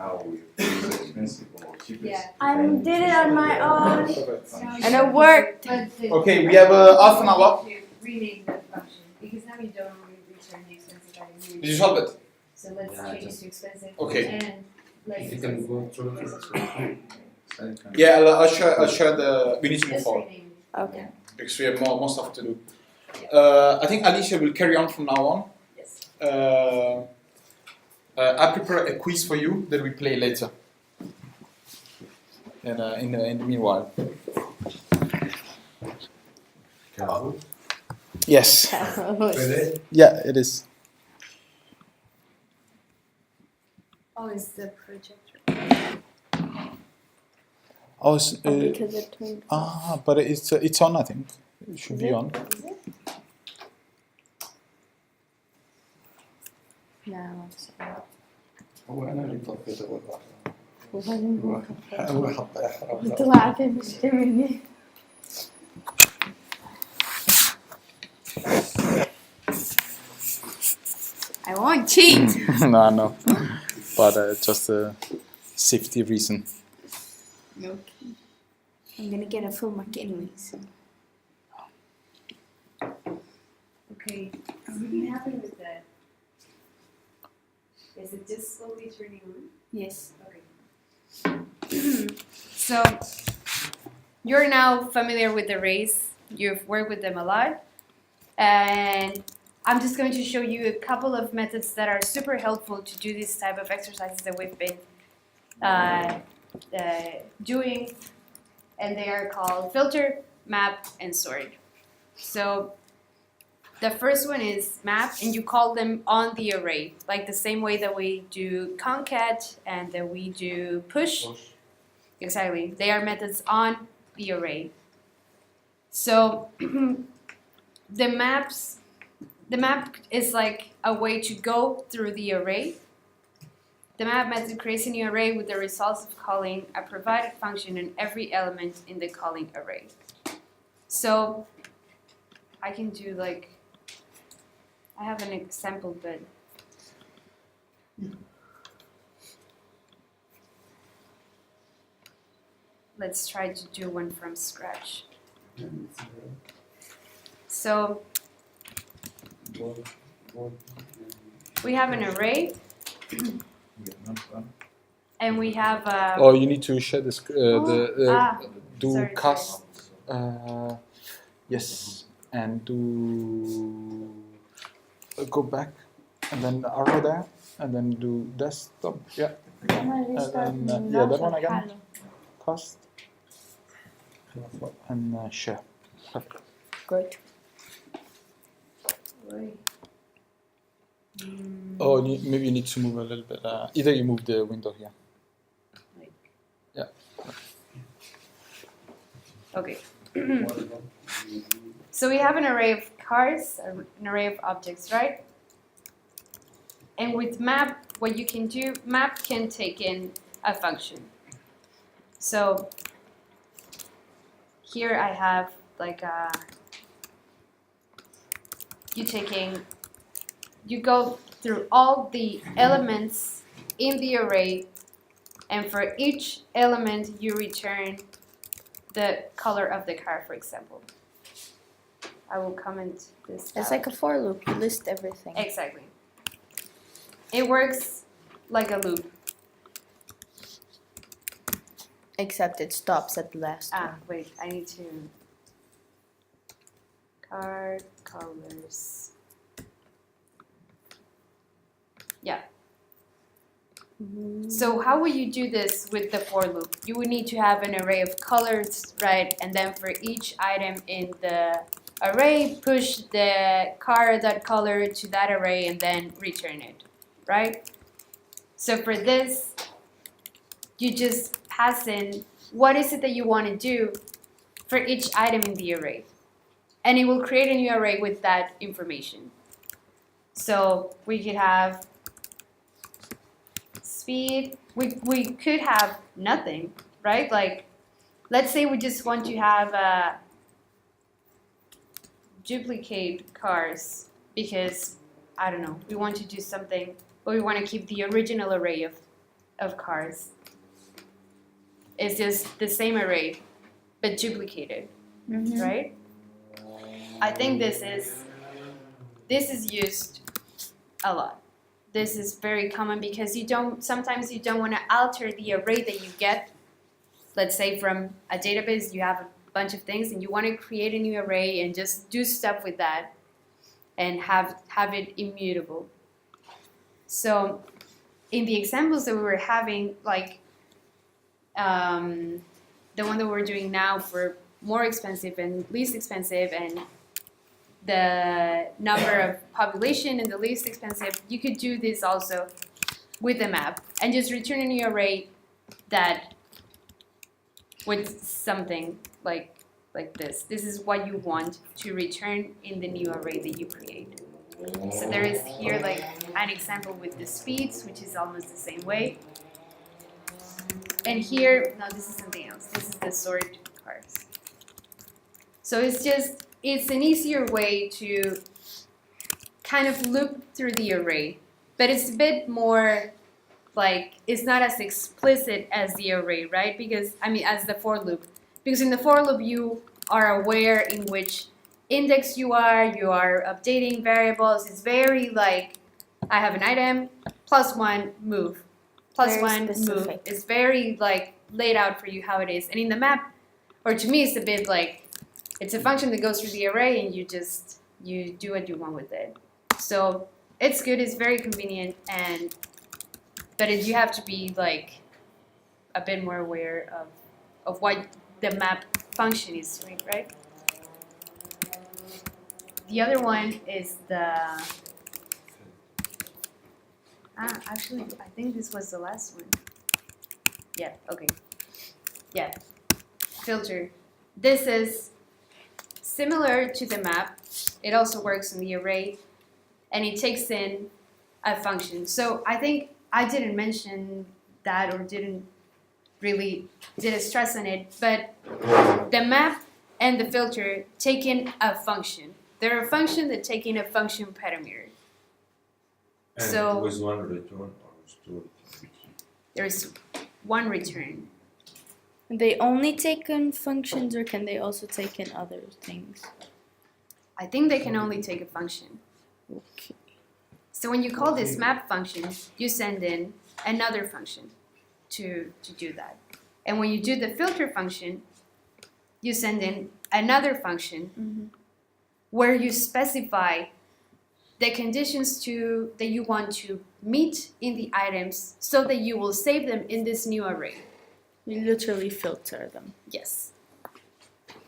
now it's expensive or cheapest. Yeah. I did it on my own. Perfect. And it worked. Okay, we have half an hour. Rename the function because now you don't return the expensive item. Did you solve it? So let's Yeah, change it just- to expensive. Okay. And like. If you can go through this. Yeah, I'll share the. We need to move Just forward rename. Okay. because we have more stuff to do. I think Alicia will carry on from now on. Yes. I prepare a quiz for you that we play later. And in the meanwhile. Yes. Yeah, it is. Oh, it's the projector. Oh, it's, Because it turned off. but it's on. I think it should be on. Is it? No, it's not. هو انا اللي طفيت اول واحد. وبعدين اول حطه احرق. طلعت المشكلة مني. I won't cheat. No, no. But just a safety reason. Okay. I'm gonna get a full mark anyways. Okay. So what happened with that? Is it just slowly turning on? Yes. Okay. So you're now familiar with arrays. You've worked with them a lot. And I'm just going to show you a couple of methods that are super helpful to do this type of exercises that we've been doing. And they are called filter, map, and sort. So the first one is map, and you call them on the array, like the same way that we do concat and that we do push. Exactly. They are methods on the array. So the map is like a way to go through the array. The map method creates a new array with the results of calling a provided function on every element in the calling array. So I can do like, I have an example, but let's try to do one from scratch. So we have an array, and we have Oh, you need to share the do sorry, cast. Yes, and do go back, and then the arrow there, and then do desktop. Yeah, and then yeah, that one again. Cast and share. Perfect. Good. Oh, maybe you need to move a little bit. Either you move the window here. Yeah. Okay. So we have an array of cars, an array of objects, right? And with map, what you can do, map can take in a function. So here I have like you go through all the elements in the array, and for each element you return the color of the car, for example. I will comment this. It's out. like a for loop. You list everything. Exactly. It works like a loop. Except it stops at the last one. Wait, I need to. Car colors. Yeah. So how would you do this with the for loop? You would need to have an array of colors, right? And then for each item in the array, push the car.color to that array and then return it, right? So for this, you just pass in what is it that you want to do for each item in the array. And it will create a new array with that information. So we could have speed. We could have nothing. right? Like, let's say we just want to have duplicate cars because, I don't know, we want to do something, but we want to keep the original array of cars. It's just the same array, but duplicated, right? I think this is used a lot. This is very common because sometimes you don't want to alter the array that you get. Let's say from a database you have a bunch of things and you want to create a new array and just do stuff with that and have it immutable. So in the examples that we were having, like the one that we're doing now for more expensive and least expensive, and the number of population and the least expensive, you could do this also with the map and just return a new array that with something like this. This is what you want to return in the new array that you create. So there is here like an example with the speeds, which is almost the same way. And here, no, this is something else. This is the sort cars. So it's an easier way to kind of loop through the array, but it's a bit more like, it's not as explicit as the array, right? Because, I mean, as the for loop. Because in the for loop, you are aware in which index you are updating variables. It's very like, I have an item, +1, move. Very +1, move. specific. It's very like laid out for you how it is. And in the map, or to me, it's a bit like, it's a function that goes through the array and you do what you want with it. So it's good, it's very convenient, but you have to be like a bit more aware of what the map function is doing, right? The other one is actually, I think this was the last one. Yeah, okay. Yeah, filter. This is similar to the map. It also works in the array, and it takes in a function. So I think I didn't mention that, or didn't stress on it, but the map and the filter take in a function. They're a function that take in a function parameter. And So- with one return or stored. There's one return. They only take in functions, or can they also take in other things? I think they can only take a function. Okay. So when you call this map function, you send in another function to do that. And when you do the filter function, you send in another function where you specify the conditions that you want to meet in the items so that you will save them in this new array. You literally filter them. Yes.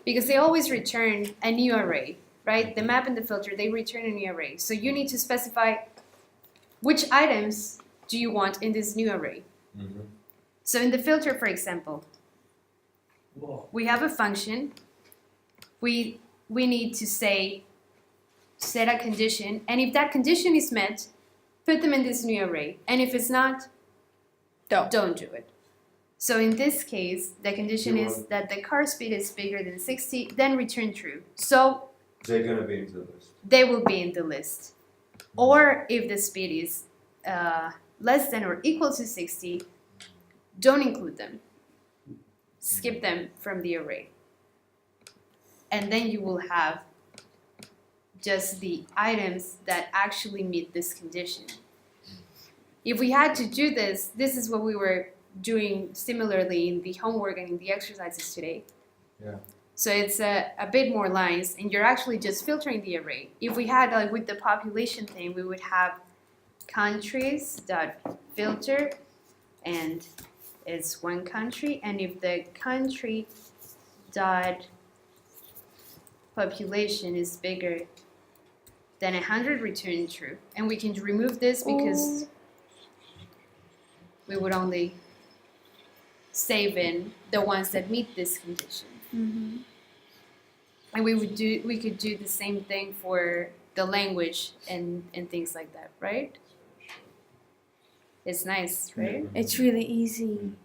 Because they always return a new array, right? The map and the filter, they return a new array. So you need to specify which items do you want in this new array. Mm-hmm. So in the filter, for example, Whoa. we have a function. We need to set a condition, and if that condition is met, put them in this new array. And if it's not, don't do it. So in this case, the condition is that the car speed is bigger than 60, then return true. So They're gonna be in the list. they will be in the list. Or if the speed is less than or equal to 60, don't include them. Skip them from the array. And then you will have just the items that actually meet this condition. If we had to do this is what we were doing similarly in the homework and in the exercises today. Yeah. So it's a bit more lines, and you're actually just filtering the array. If we had, like with the population thing, we would have countries.filter, and it's one country, and if the country dot population is bigger than 100, return true. And we can remove this because we would only save in the ones that meet this condition. And we could do the same thing for the language and things like that, right? It's nice, right? It's really easy.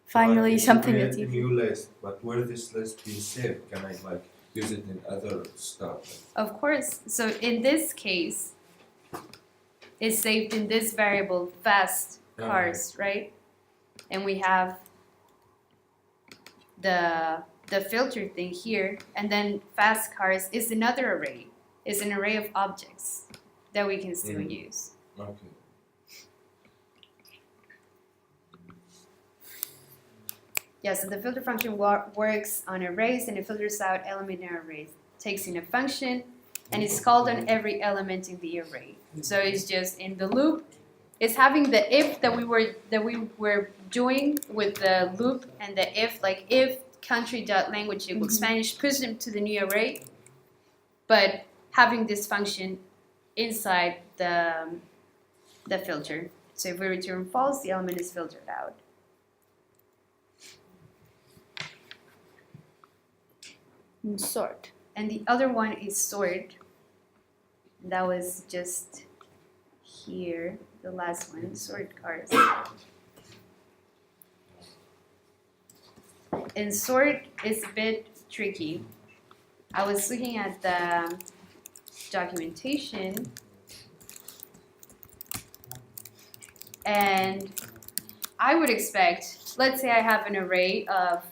Finally, It's something create that's a easy. new list, but where this list being saved, can I like use it in other stuff? Of course. So in this case, it's saved in this variable fast cars, right? And we have the filter thing here, and then fast cars is another array. It's an array of objects that we can still use. Okay. Yeah, so the filter function works on arrays and it filters out element in arrays. Takes in a function and it's called on every element in the array. So it's just in the loop. It's having the if that we were doing with the loop and the if, like if country.language equals Spanish, push them to the new array, but having this function inside the filter. So if we return false, the element is filtered out. And sort. And the other one is sort. That was just here, the last one, sort cars. And sort is a bit tricky. I was looking at the documentation and I would expect, let's say I have an array of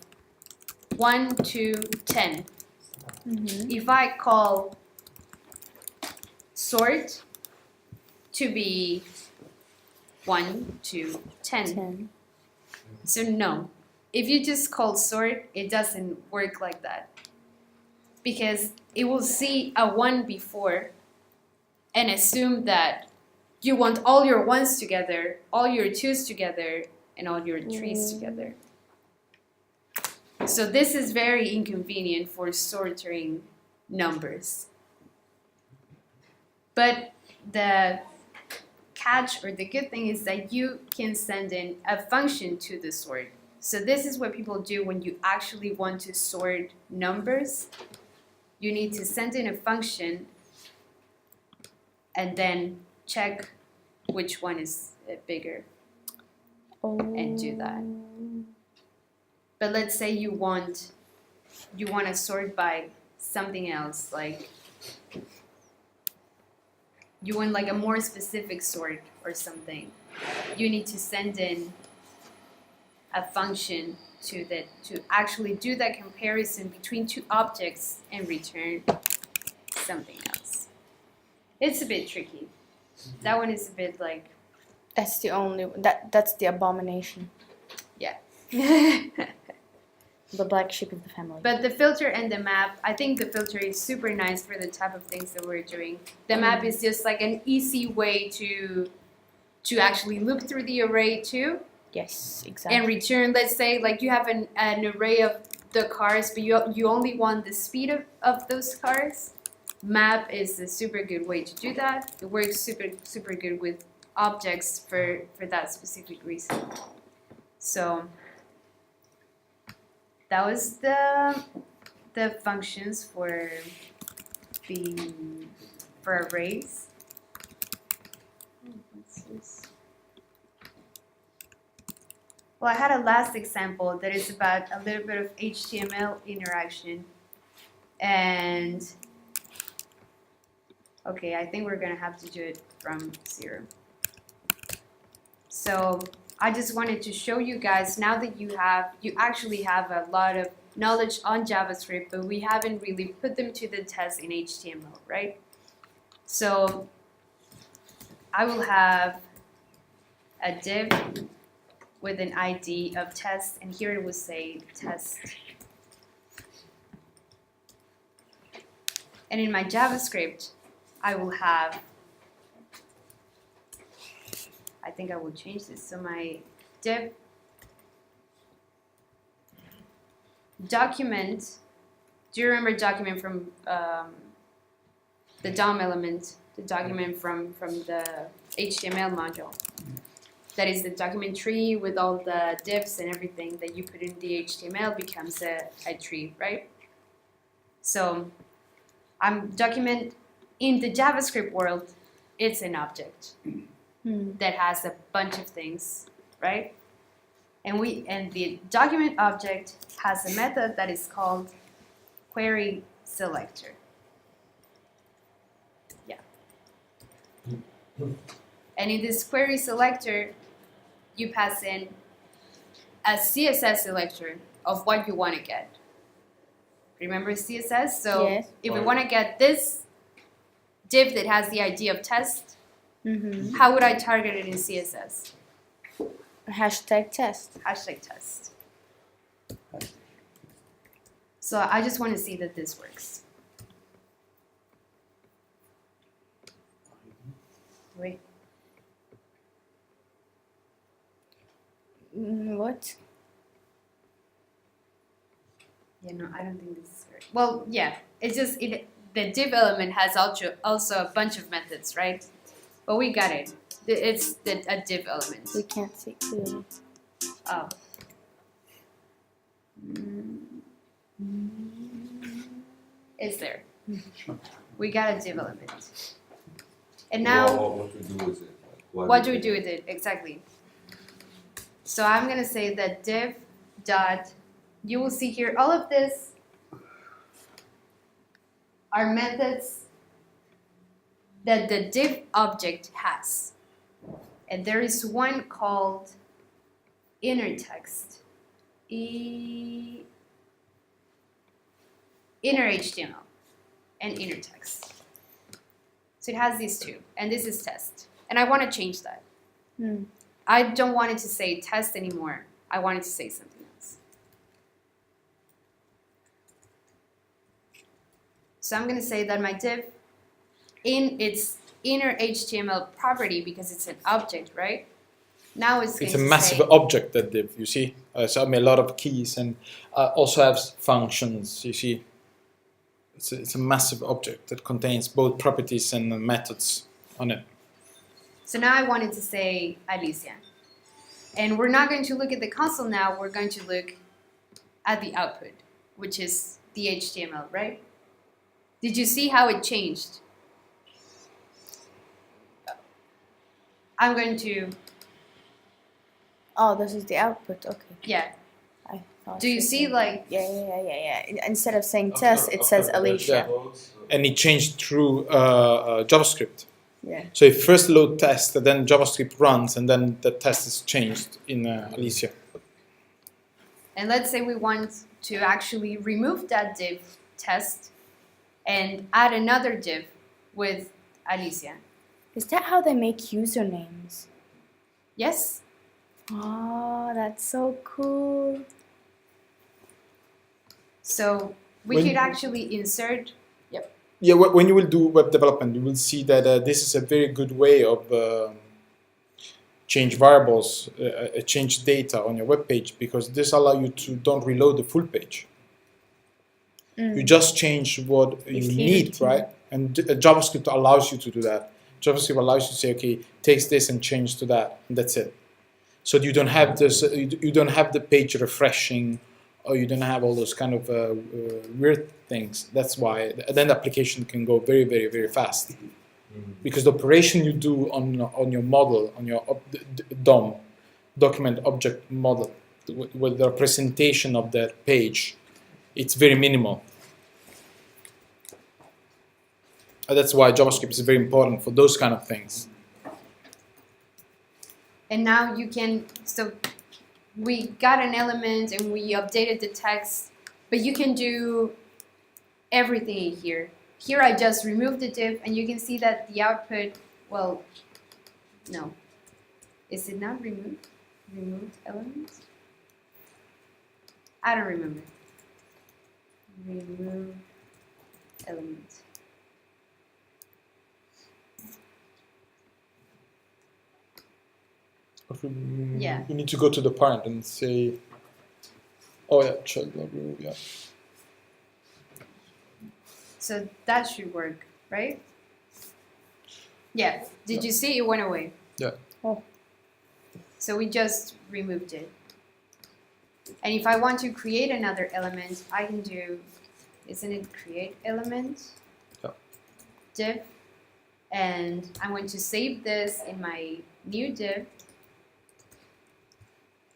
1 to 10. If I call sort to be 1 to 10. So no, if you just call sort, it doesn't work like that. Because it will see a 1 before and assume that you want all your 1s together, all your 2s together, and all your 3s together. So this is very inconvenient for sorting numbers. But the catch or the good thing is that you can send in a function to the sort. So this is what people do when you actually want to sort numbers. You need to send in a function and then check which one is bigger and do that. But let's say you want to sort by something else, like you want like a more specific sort or something. You need to send in a function to actually do that comparison between two objects and return something else. It's a bit tricky. That one is a bit like That's the only that's the abomination. yeah. The black sheep of the family. But the filter and the map, I think the filter is super nice for the type of things that we're doing. The map is just like an easy way to actually look through the array too. Yes, exactly. And return, let's say, like you have an array of the cars, but you only want the speed of those cars. Map is a super good way to do that. It works super good with objects for that specific reason. So that was the functions for arrays. What's this? Well, I had a last example that is about a little bit of HTML interaction. And okay, I think we're gonna have to do it from 0. So I just wanted to show you guys, now that you actually have a lot of knowledge on JavaScript, but we haven't really put them to the test in HTML, right? So I will have a div with an ID of test, and here it will say test. And in my JavaScript, I will have, I think I will change this. So my div document, do you remember document from the DOM element, the document from the HTML module? That is the document tree with all the divs and everything that you put in the HTML becomes a tree, right? So I'm document in the JavaScript world, it's an object that has a bunch of things, right? And the document object has a method that is called query selector. Yeah. And in this query selector, you pass in a CSS selector of what you want to get. Remember CSS? So Yes. if we want to get this div that has the ID of test, Mm-hmm. how would I target it in CSS? Hashtag test. Hashtag test. So I just want to see that this works. Wait. What? Yeah, no, I don't think this is correct. Well, yeah, it's just the div element has also a bunch of methods, right? But we got it. It's a div element. We can't see clearly. Oh. It's there. We got a div element. And now, What to do with it? Like, what do we do with it? Exactly. So I'm going to say that div dot, you will see here all of this are methods that the div object has. And there is one called inner text. Inner HTML and inner text. So it has these two, and this is test. And I want to change that. I don't want it to say test anymore. I want it to say something else. So I'm going to say that my div in its inner HTML property, because it's an object, right? Now it's going It's a to massive say, object, that div, you see. So I mean, a lot of keys, and also has functions, you see. It's a massive object that contains both properties and methods on it. so now I wanted to say Alicia. And we're not going to look at the console now, we're going to look at the output, which is the HTML, right? Did you see how it changed? I'm going to, Oh, this is the output. Okay. yeah. I thought Do you see said- like, Yeah. Instead of saying test, it says Alicia. And it changed through JavaScript. Yeah. So if first load test, then JavaScript runs, and then the test is changed in Alicia. and let's say we want to actually remove that div test and add another div with Alicia. Is that how they make usernames? Yes? Oh, that's so cool. So we When- could actually insert, Yeah, when you will do web development, you will see that this is a very good way of change variables, change data on your web page, because this allows you to don't reload the full page. You just change what you If you need, need to. right? And JavaScript allows you to do that. JavaScript allows you to say, okay, takes this and change to that, and that's it. So you don't have this, you don't have the page refreshing, or you don't have all those kind of weird things. That's why then the application can go very, very, very fast, because the operation you do on your model, on your DOM, document object model, with the representation of that page, it's very minimal. That's why JavaScript is very important for those kind of things. and now you can, so we got an element and we updated the text, but you can do everything in here. Here I just removed the div, and you can see that the output, well, no. Is it not removed? Removed element? I don't remember. Remove element. Yeah. You need to go to the parent and say, oh yeah, child remove, yeah. So that should work, right? Yeah. Did you see it went away? Yeah. Oh. So we just removed it. And if I want to create another element, I can do, isn't it create element? Yeah. Div. And I'm going to save this in my new div.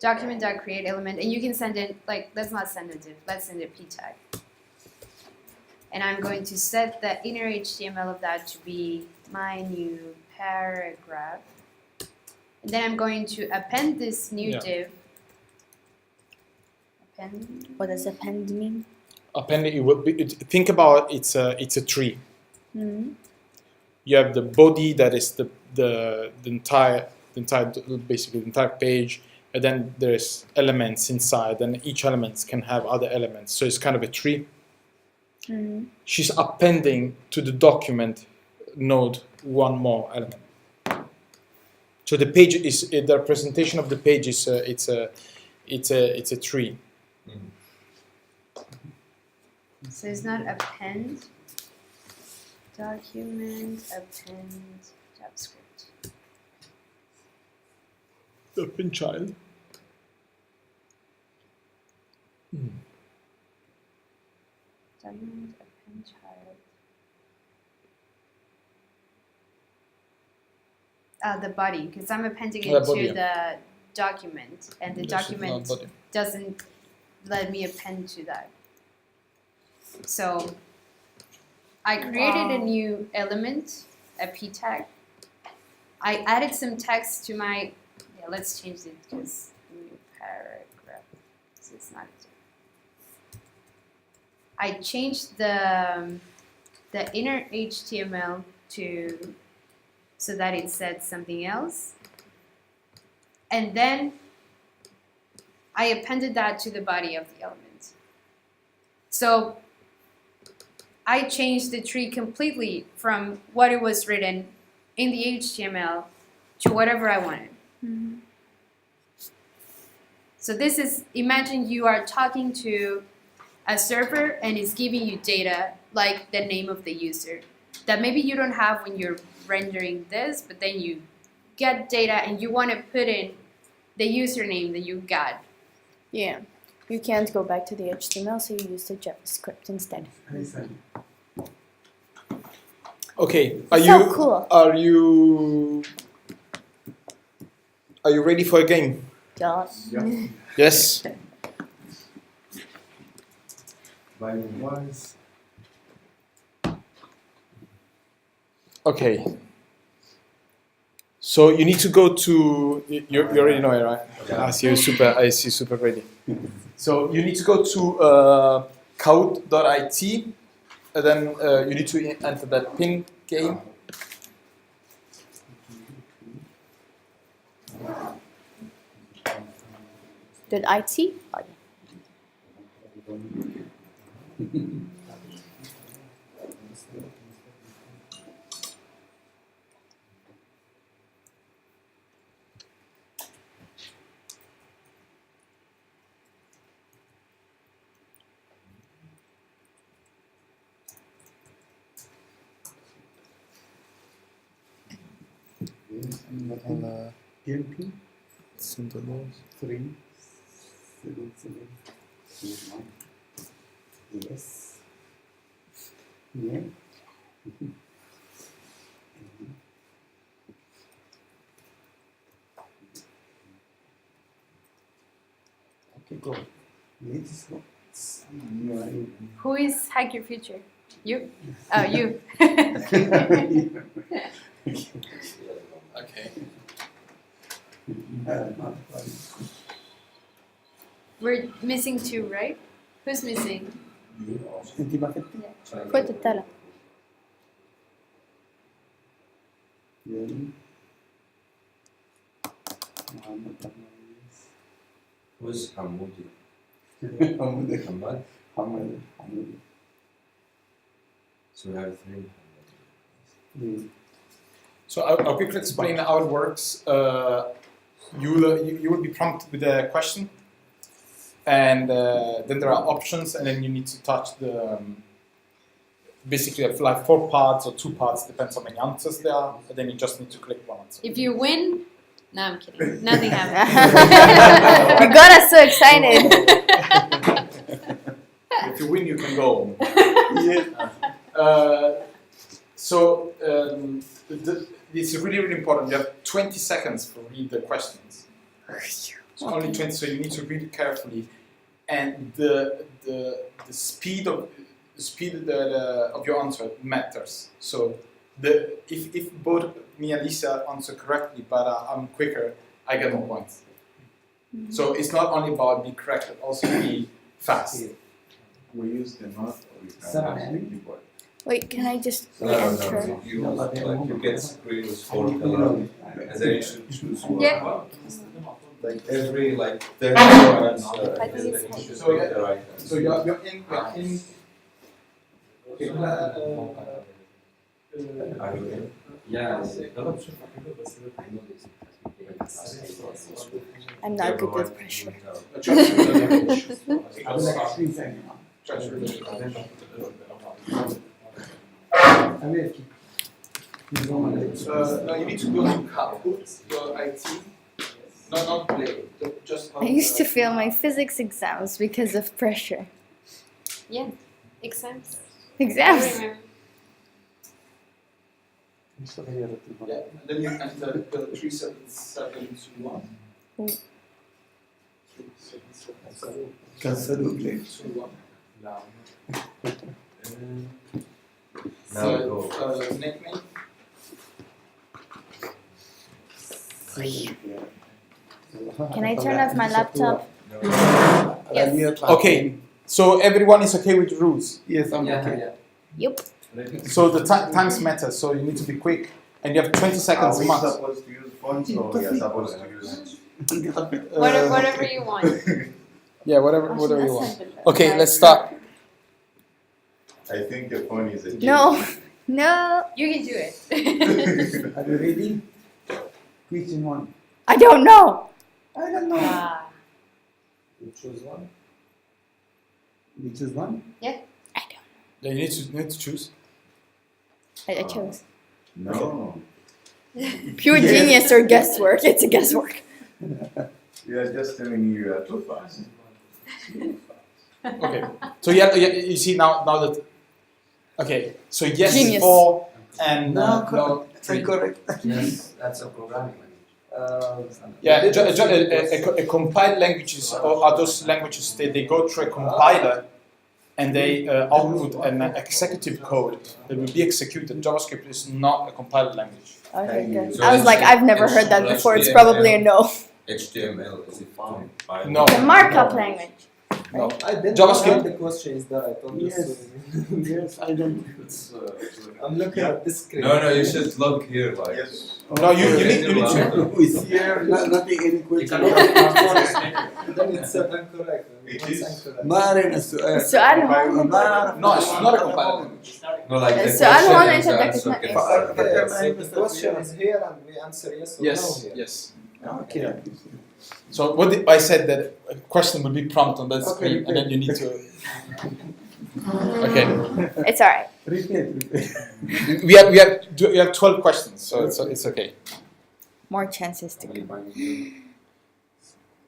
document.create element, and you can send it, like, let's not send a div, let's send a p tag. And I'm going to set the inner HTML of that to be my new paragraph. And then I'm going to append this new div. Append. What does append mean? Append, it will be, think about it's a tree. Mm-hmm. You have the body that is the entire basically the entire page, and then there's elements inside, and each element can have other elements. So it's kind of a tree. Mm-hmm. She's appending to the document node one more element. So the page is the representation of the page is it's a tree. So it's not append document, append JavaScript. Append child. Document, append child. The body, because I'm appending it body, to the document, and the This is not document body. doesn't let me append to that. So I created a new element, a p tag. I added some text to my, let's change it because new paragraph, so it's not. I changed the inner HTML to so that it said something else, and then I appended that to the body of the element. So I changed the tree completely from what it was written in the HTML to whatever I wanted. Mm-hmm. So this is, imagine you are talking to a server and it's giving you data like the name of the user that maybe you don't have when you're rendering this, but then you get data and you want to put in the username that you got. Yeah. You can't go back to the HTML, so you use the JavaScript instead. Okay, So cool. Are you ready for a game? Yes. Yeah. Yes. Line wise. Okay. So you need to go to. You already know it, right? Yeah. I see you super ready. So you need to go to code.it, and then you need to enter that pin game. Did IT? Oh, yeah. TNT 377 yes. Yeah. Okay, go. Let's go. Who is Hack Your Future? You? Oh, you. Okay. We're missing two, right? Who's missing? انت ما كنتي؟ Put the tele. يعني محمد عباس Who's Hamoudi? حمود Hamad? حمود So we have three Hamoudi. So I'll quickly explain how it works. You will be prompted with a question, and then there are options, and then you need to touch the basically like 4 parts or 2 parts, depends how many answers there are, and then you just need to click one answer. If you win, no, I'm kidding. Nothing happened. You got us so excited. If you win, you can go home. Yeah. So this is really, really important. You have 20 seconds to read the questions. It's only 20, so you need to read it carefully. And the speed of of your answer matters. So if both me and Lisa answer correctly, but I'm quicker, I get more points. So it's not only about be correct, but also be fast. We use the mouse or we Seven. have the keyboard. Wait, can I just No, re-enter? you No, but like you get screen with four You colors, know, and then you should choose one. Yeah. Like every like 30 seconds, I and think then it's you should So, pick yeah. the right one. So you're in. Okay. Are you in? Yeah, I'm not good with pressure. I will like screen time. I will keep. No, you need to go to Kahoot, your IT. Not play. Just. I used to fail my physics exams because of pressure. Yeah, exams. Exams. I remember. Yeah, and then you enter the 3771. Oh. 3771. Cancel play. Now we go. Nickname. Can I turn off my laptop? Yes. Okay, so everyone is okay with the rules. Yes, I'm yeah, okay. yeah. Yep. So the times matter, so you need to be quick. And you have 20 Are seconds we max. supposed to use phones or we are supposed to use? Whatever you want. Yeah, whatever you want. Okay, let's start. I think the phone is a No. No. You can do it. Are you ready? Question 1. I don't know. I don't know. Ah. You choose one. We choose one. Yeah, you need to choose. I chose. No. Pure genius or guesswork. It's a guesswork. We are just telling you you are too fast. Okay. So you see now that. Okay. So yes, Genius. 4 and No, no 3. correct. Yes, that's a programming language. Yeah, a compiled languages are those languages they go through a compiler and they output an executive code that will be executed. JavaScript is not a compiled language. Okay, good. So I was it's- like, I've never it's heard that like before. It's HTML. probably a no. HTML is it compiled? No. The markup language. No. I didn't JavaScript. know the question is that I told you. Yes. Yes, I don't. It's, I'm looking at this screen. No, you should look here like. yes. No, you need to. We see here nothing any You question. can open it. Then it's incorrect. It It's is. incorrect. ما علينا السؤال. السؤال هون No, it's not a compiled language. No, like the السؤال question هون is أنت the بدك answer تنقي. can- Okay, so the question is here and we answer yes or no Yes, here. yes. Okay. So I said that a question will be prompt on that screen, and then you need to. Okay. It's alright. Repeat. We have 12 questions, so it's okay. More chances to go.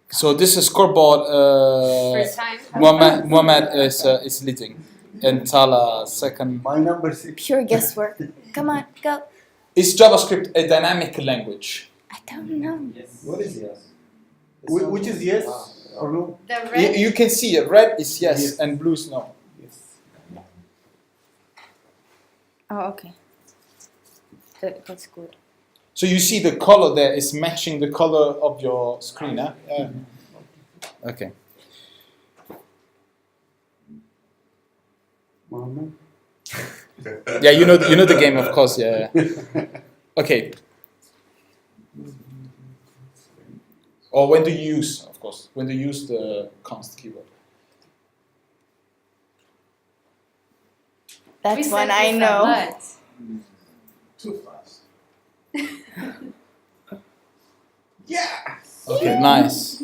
So this is scoreboard. First time. Muhammad is leading, and Tala second. My number 6. Pure guesswork. Come on, go. Is JavaScript a dynamic language? I don't know. What is yes? Which is yes or no? The red. You can see it. Red is yes, Yes. and blue is no. Yes. Oh, okay. That's good. So you see the color there is matching the color of your screen, huh? Yeah. Okay. Muhammad? Yeah, you know the game, of course. Yeah. Okay. Or when do you use, of course, when do you use the const keyword? That's We said one I this a know. lot. Too fast. Okay, nice.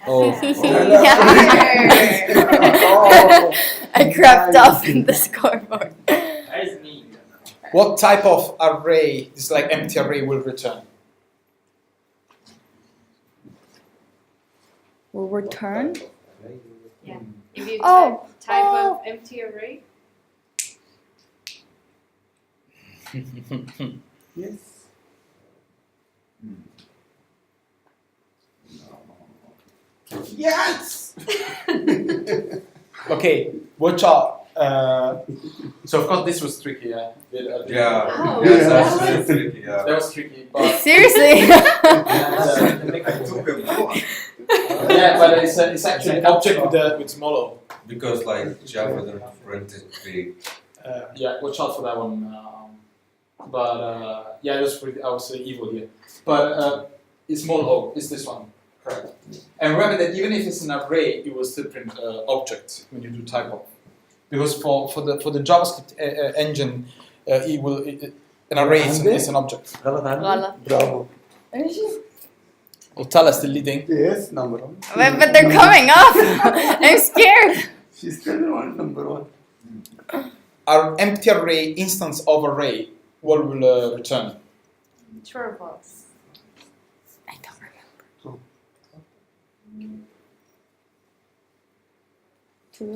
Oh, I crept up in the scoreboard. what type of array, this like empty array, will return? Will return? Yeah. If you Oh, type oh. of empty array, Yes. Yes! Okay, watch out. So of course this was tricky. Yeah. Yeah, Oh, yes, yeah. that's really tricky. That Yeah. was tricky, but Seriously? I took a block. yeah, but it's actually an object with small o. Because like Java don't print it big. Yeah, watch out for that one. But yeah, it was pretty. I would say evil here. But it's small o. It's this one, correct? And remember that even if it's an array, it will still print object when you do type of. Because for the JavaScript engine, an array is an object. غلط عندي؟ غلط. برافو. Utala is still leading. Yes, number one. But they're coming up. I'm scared. She's still on number one. Our empty array instance of array, what will return? True or false? I don't remember. True.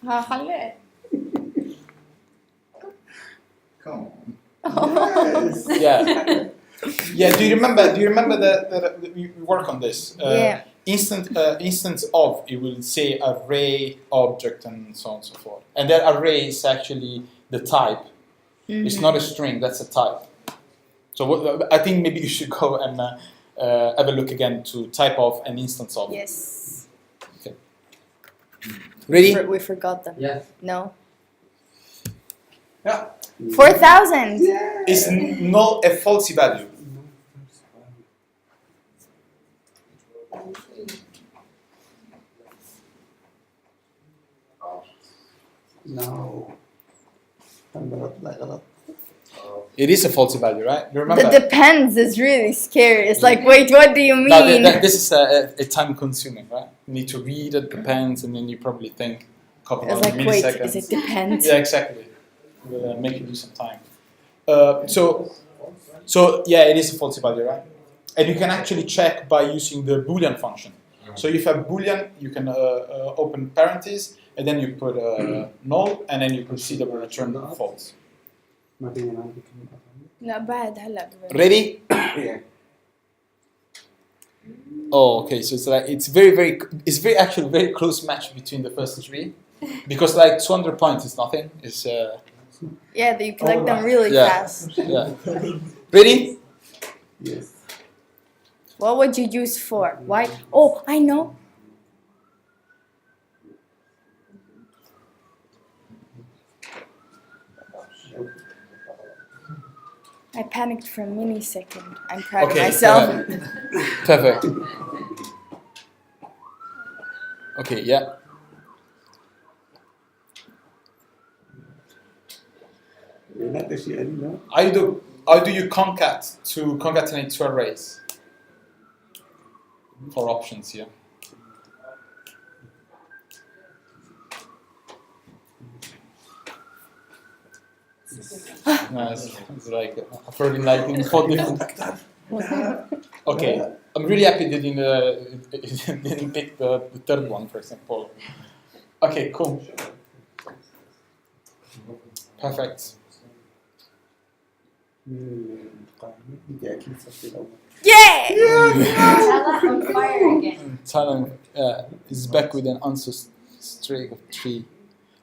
خليه. Come on. Yes. Yeah. Yeah. Do you remember that we work on this? Yeah. Instance of, it will say array, object, and so on and so forth. And that array is actually the type. It's not a string. That's a type. So I think maybe you should go and have a look again to type of an instance of. Yes. Okay. Ready? We forgot them. Yeah. No. Yeah. 4,000. Is not a false value. No. غلط لا غلط. It is a false value, right? You remember? The depends is really scary. It's like, wait, what do you mean? No, this is a time consuming, right? You need to read it, depends, and then you probably think a couple It's of like, wait, milliseconds. is it depends? Yeah, exactly. Will make you lose some time. So yeah, it is a false value, right? And you can actually check by using the Boolean function. So if you have Boolean, you can open parentheses, and then you put null, and then you proceed to return false. ما في أنا عندي كلمة. Not bad. هلا. Ready? Yeah. Oh, okay. So it's like it's very actually very close match between the first three, because like 200 points is nothing. It's Yeah, you collect them really Yeah. fast. yeah. Ready? Yes. What would you use for? Why? Oh, I know. I panicked for a millisecond. I'm proud of myself. Perfect. Okay. Yeah. لا ده شيء لا. How do you concatenate two arrays? 4 options here. Nice. It's like probably like in 4 different. Okay, I'm really happy they didn't pick the third one, for example. Okay, cool. Perfect. بدي أكيد صرت الأول. Yeah! Tala on fire again. Talon is back with an answer streak of 3.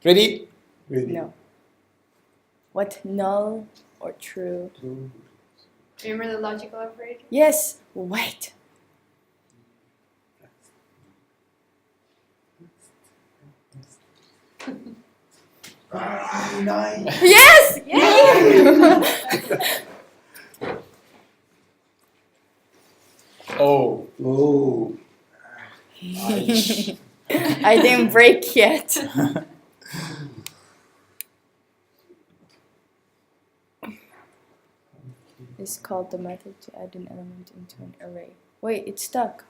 Ready? Ready? No. What? Null or true? True. Remember the logical operator? Yes. Wait. Nice. Yes! Yeah! Oh. Oh. I didn't break yet. It's called the method to add an element into an array. Wait, it's stuck.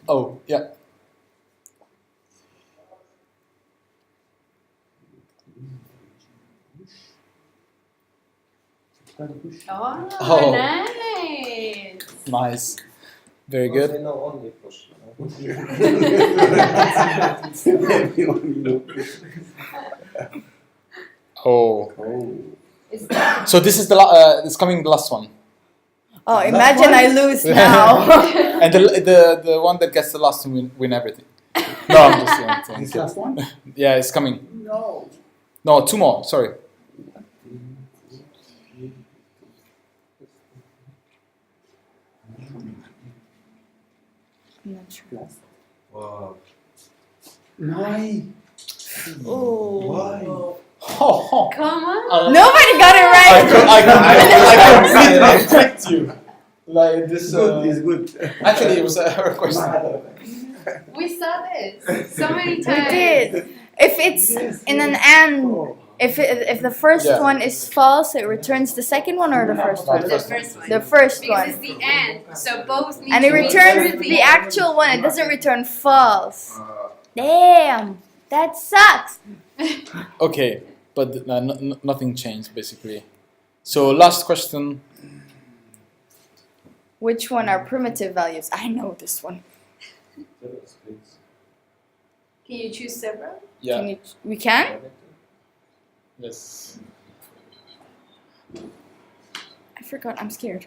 Oh, yeah. Oh, Oh. nice. Nice. Very good. They know only push. Everyone knows. Oh. Oh. Is So this is it's coming the last one. Oh, imagine I lose now. And the one that gets the last one win everything. No, I'm just This last one? yeah, it's coming. No. No, two more. Sorry. I'm not sure. Wow. Nine. Oh. Why? come on. Nobody got it right. I completely tricked you. Like this. It's good. Actually, it was a question. We saw this so many We times. did. If it's in an and, if the first Yeah. one is false, it returns the second one or the first No, one? the The first one. first one. The first Because it's one. the end, so both need And to it be returns true. the actual one. It doesn't return false. Uh, Damn, that sucks. Okay, but nothing changed basically. So last question. Which one are primitive values? I know this one. Can you choose several? Yeah. Can you, we can? Yes. I forgot. I'm scared.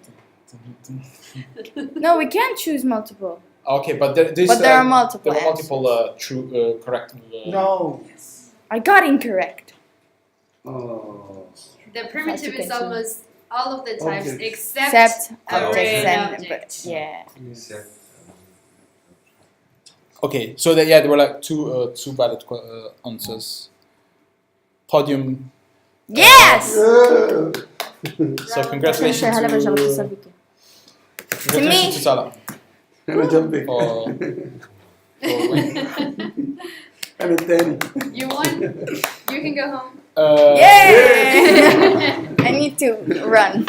No, we can't choose multiple. Okay, but But there are multiple There are multiple true, correct. No. I got incorrect. Oh. The primitive is Classification. almost all of the types Objects. except, Except array objects and objects. but yeah. except, Okay, so there were like two valid answers. Podium. Yes. So congratulations هلا برجع to بتصل بك. congratulations to Salah أنا جنبك. for winning. أنا الثاني. You won. You can go home. Yay! I need to run.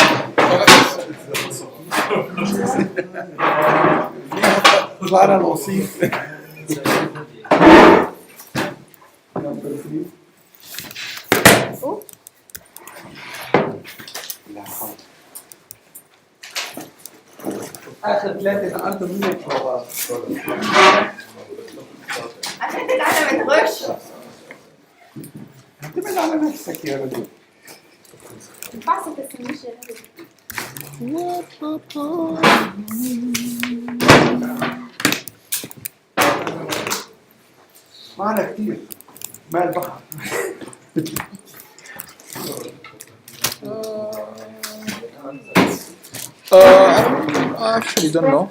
طلعنا الوصيف. لا حول. آخر ثلاثة أنت منك فوق. عشان تتعلم تغش. اعتمد على نفسك يا رجل. معنا كتير. ماء البحر. I actually don't know.